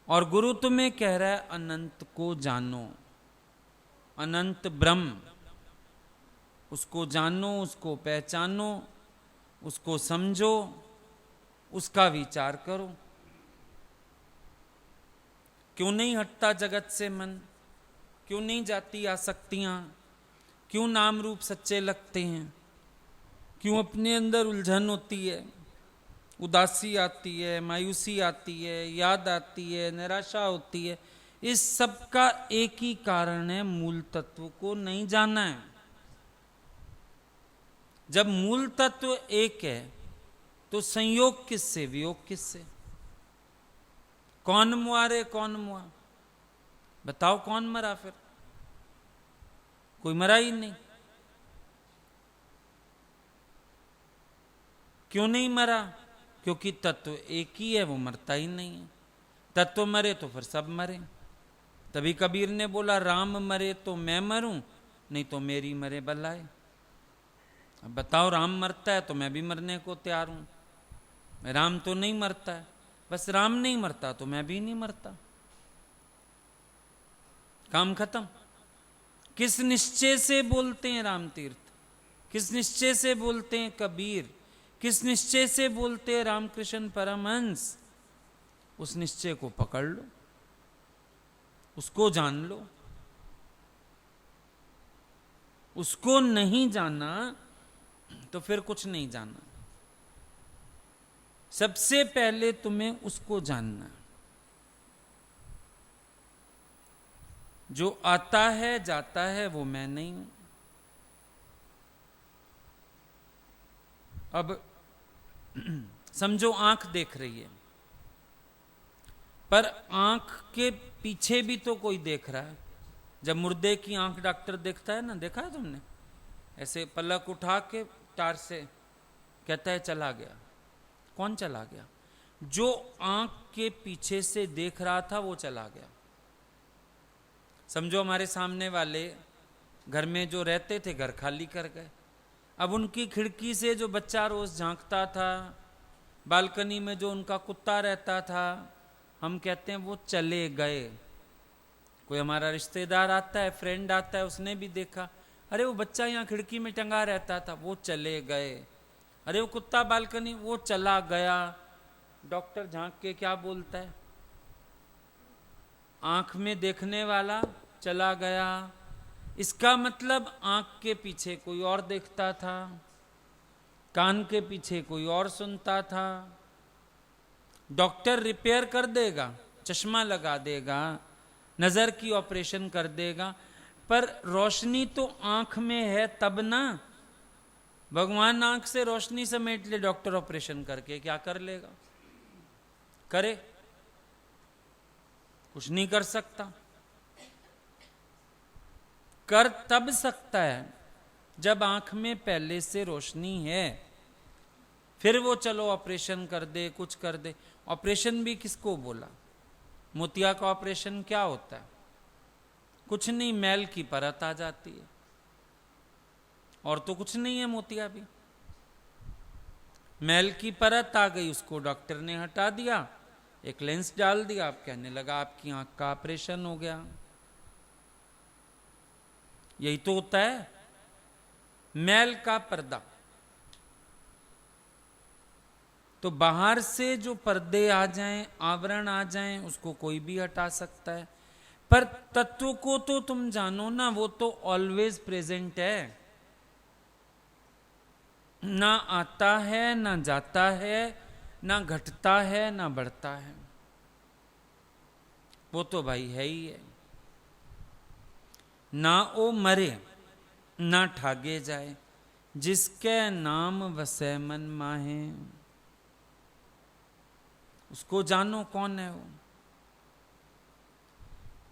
और गुरु तुम्हें कह रहा है अनंत को जानो, अनंत ब्रह्म, उसको जानो, उसको पहचानो, उसको समझो, उसका विचार करो। क्यों नहीं हटता जगत से मन? क्यों नहीं जाती आसक्तियां? क्यों नाम रूप सच्चे लगते हैं? क्यों अपने अंदर उलझन होती है, उदासी आती है, मायूसी आती है, याद आती है, निराशा होती है? इस सब का एक ही कारण है, मूल तत्व को नहीं जाना है। जब मूल तत्व एक है तो संयोग किससे, वियोग किससे? कौन मुआ रे, कौन मुआ? बताओ कौन मरा? फिर कोई मरा ही नहीं। क्यों नहीं मरा? क्योंकि तत्व एक ही है, वो मरता ही नहीं है। तत्व मरे तो फिर सब मरे। तभी कबीर ने बोला, राम मरे तो मैं मरूं, नहीं तो मेरी मरे बल्लाए। अब बताओ, राम मरता है तो मैं भी मरने को तैयार हूं। राम तो नहीं मरता है, बस राम नहीं मरता तो मैं भी नहीं मरता। काम खत्म। किस निश्चय से बोलते हैं राम तीर्थ? किस निश्चय से बोलते हैं कबीर? किस निश्चय से बोलते हैं रामकृष्ण परमहंस? उस निश्चय को पकड़ लो, उसको जान लो। उसको नहीं जाना तो फिर कुछ नहीं जाना। सबसे पहले तुम्हें उसको जानना। जो आता है जाता है वो मैं नहीं हूं। अब समझो आंख देख रही है, पर आंख के पीछे भी तो कोई देख रहा है। जब मुर्दे की आंख डॉक्टर देखता है ना, देखा है तुमने? ऐसे पलक उठा के तार से कहता है चला गया। कौन चला गया? जो आंख के पीछे से देख रहा था वो चला गया। समझो हमारे सामने वाले घर में जो रहते थे, घर खाली कर गए। अब उनकी खिड़की से जो बच्चा रोज झांकता था, बालकनी में जो उनका कुत्ता रहता था, हम कहते हैं वो चले गए। कोई हमारा रिश्तेदार आता है, फ्रेंड आता है, उसने भी देखा, अरे वो बच्चा यहाँ खिड़की में टंगा रहता था, वो चले गए। अरे वो कुत्ता बालकनी, वो चला गया। डॉक्टर झांक के क्या बोलता है? आंख में देखने वाला चला गया। इसका मतलब आंख के पीछे कोई और देखता था, कान के पीछे कोई और सुनता था। डॉक्टर रिपेयर कर देगा, चश्मा लगा देगा, नजर की ऑपरेशन कर देगा, पर रोशनी तो आंख में है तब ना। भगवान आंख से रोशनी समेट ले, डॉक्टर ऑपरेशन करके क्या कर लेगा? करे? कुछ नहीं कर सकता। कर तब सकता है जब आंख में पहले से रोशनी है, फिर वो चलो ऑपरेशन कर दे, कुछ कर दे। ऑपरेशन भी किसको बोला? मोतिया का ऑपरेशन क्या होता है? कुछ नहीं, मैल की परत आ जाती है, और तो कुछ नहीं है। मोतिया भी मैल की परत आ गई, उसको डॉक्टर ने हटा दिया, एक लेंस डाल दिया, आप कहने लगा आपकी आंख का ऑपरेशन हो गया। यही तो होता है, मैल का पर्दा। तो बाहर से जो पर्दे आ जाएं, आवरण आ जाएं, उसको कोई भी हटा सकता है, पर तत्व को तो तुम जानो ना, वो तो ऑलवेज प्रेजेंट है। ना आता है, ना जाता है, ना घटता है, ना बढ़ता है। वो तो भाई है ही है। ना ओ मरे, ना ठागे जाए, जिसके नाम वसै मन माहे। उसको जानो, कौन है वो?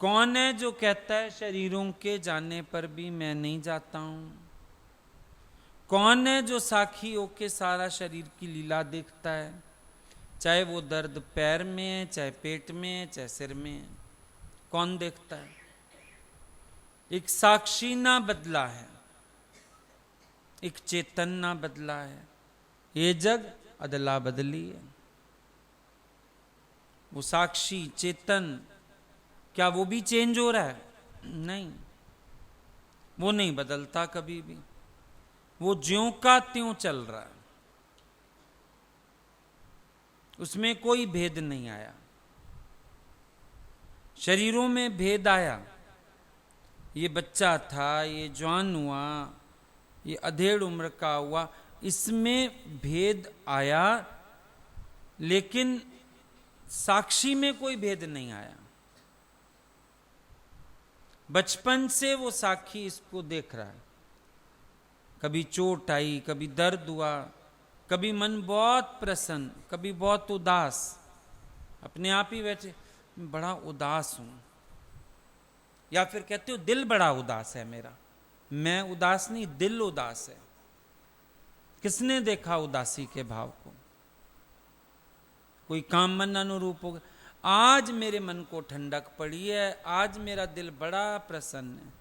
कौन है जो कहता है शरीरों के जाने पर भी मैं नहीं जाता हूं? कौन है जो साखी होके सारा शरीर की लीला देखता है? चाहे वो दर्द पैर में है, चाहे पेट में है, चाहे सिर में है, कौन देखता है? एक साक्षी ना बदला है, एक चेतन ना बदला है। ये जग अदला बदली है। वो साक्षी चेतन, क्या वो भी चेंज हो रहा है? नहीं, वो नहीं बदलता कभी भी। वो ज्यों का त्यों चल रहा है, उसमें कोई भेद नहीं आया। शरीरों में भेद आया, ये बच्चा था, ये जवान हुआ, ये अधेड़ उम्र का हुआ, इसमें भेद आया, लेकिन साक्षी में कोई भेद नहीं आया। बचपन से वो साक्षी इसको देख रहा है, कभी चोट आई, कभी दर्द हुआ, कभी मन बहुत प्रसन्न, कभी बहुत उदास, अपने आप ही बैठे बड़ा उदास हूं, या फिर कहते हो दिल बड़ा उदास है मेरा। मैं उदास नहीं, दिल उदास है। किसने देखा उदासी के भाव को? कोई काम मन अनुरूप होगा। आज मेरे मन को ठंडक पड़ी है, आज मेरा दिल बड़ा प्रसन्न है।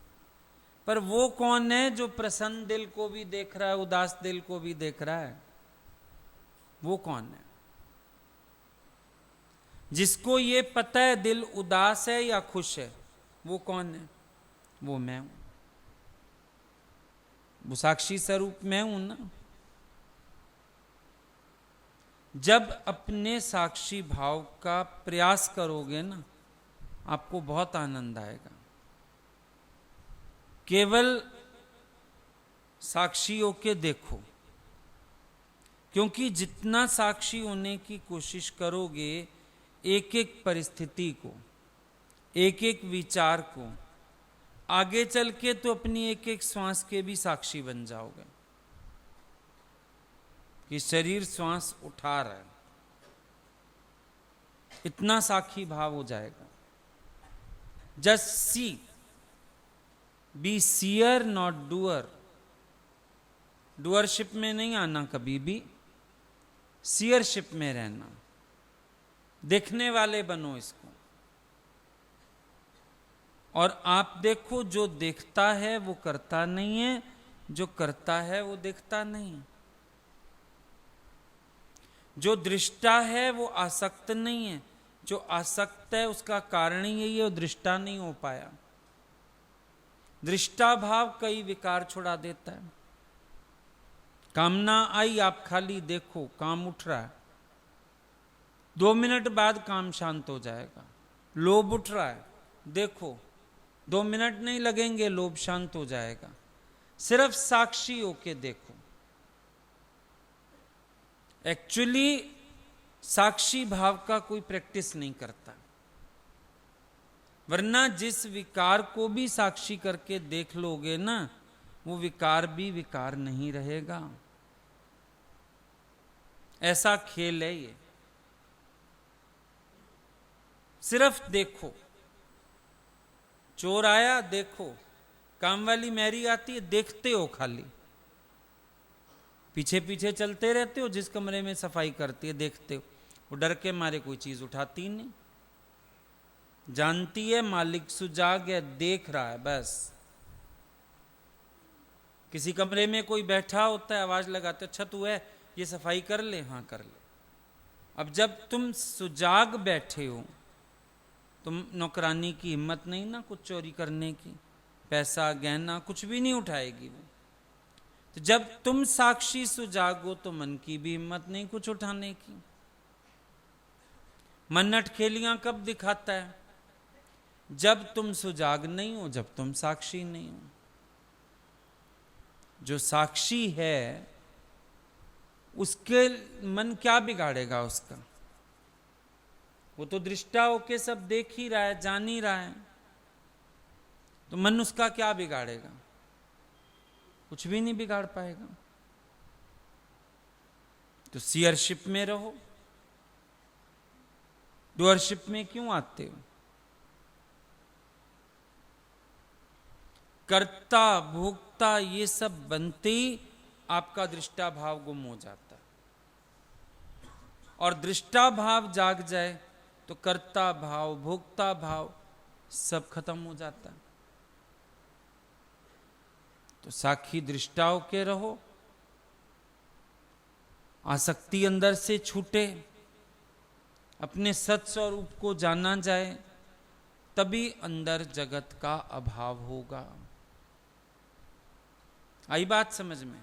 पर वो कौन है जो प्रसन्न दिल को भी देख रहा है, उदास दिल को भी देख रहा है? वो कौन है? जिसको ये पता है दिल उदास है या खुश है, वो कौन है? वो मैं हूं। वो साक्षी स्वरूप मैं हूं ना। जब अपने साक्षी भाव का प्रयास करोगे ना, आपको बहुत आनंद आएगा। केवल साक्षी होके देखो, क्योंकि जितना साक्षी होने की कोशिश करोगे, एक एक परिस्थिति को, एक एक विचार को, आगे चल के तो अपनी एक एक श्वास के भी साक्षी बन जाओगे कि शरीर श्वास उठा रहा है। इतना साक्षी भाव हो जाएगा। Just see, be seer not doer. Doership में नहीं आना कभी भी, सीयरशिप में रहना। देखने वाले बनो इसको। और आप देखो, जो देखता है वो करता नहीं है, जो करता है वो देखता नहीं। जो दृष्टा है वो आसक्त नहीं है, जो आसक्त है उसका कारण ही यही है, वो दृष्टा नहीं हो पाया। दृष्टा भाव कई विकार छुड़ा देता है। कामना आई, आप खाली देखो, काम उठ रहा है, 2 मिनट बाद काम शांत हो जाएगा। लोभ उठ रहा है, देखो 2 मिनट नहीं लगेंगे, लोभ शांत हो जाएगा। सिर्फ साक्षी होके देखो। एक्चुअली साक्षी भाव का कोई प्रैक्टिस नहीं करता, वरना जिस विकार को भी साक्षी करके देख लोगे ना, वो विकार भी विकार नहीं रहेगा। ऐसा खेल है ये। सिर्फ देखो। चोर आया, देखो। काम वाली मैरी आती है, देखते हो खाली। पीछे पीछे चलते रहते हो, जिस कमरे में सफाई करती है देखते हो। वो डर के मारे कोई चीज उठाती नहीं, जानती है मालिक सुजाग है, देख रहा है बस। किसी कमरे में कोई बैठा होता है, आवाज लगाते, अच्छा तू है, ये सफाई कर ले। हाँ कर ले। अब जब तुम सुजाग बैठे हो, तुम नौकरानी की हिम्मत नहीं ना कुछ चोरी करने की, पैसा गहना कुछ भी नहीं उठाएगी वो। तो जब तुम साक्षी सुजागो तो मन की भी हिम्मत नहीं कुछ उठाने की। मन अटखेलियां कब दिखाता है? जब तुम सुजाग नहीं हो, जब तुम साक्षी नहीं हो। जो साक्षी है उसके मन क्या बिगाड़ेगा उसका? वो तो दृष्टा होके सब देख ही रहा है, जान ही रहा है, तो मन उसका क्या बिगाड़ेगा? कुछ भी नहीं बिगाड़ पाएगा। तो सीयरशिप में रहो। डूअरशिप में क्यों आते हो? कर्ता भोक्ता ये सब बनते ही आपका दृष्टा भाव गुम हो जाता है। और दृष्टा भाव जाग जाए तो कर्ता भाव, भोक्ता भाव सब खत्म हो जाता है। तो साक्षी दृष्टाओं के रहो, आसक्ति अंदर से छूटे, अपने सत स्वरूप को जाना जाए, तभी अंदर जगत का अभाव होगा। आई बात समझ में?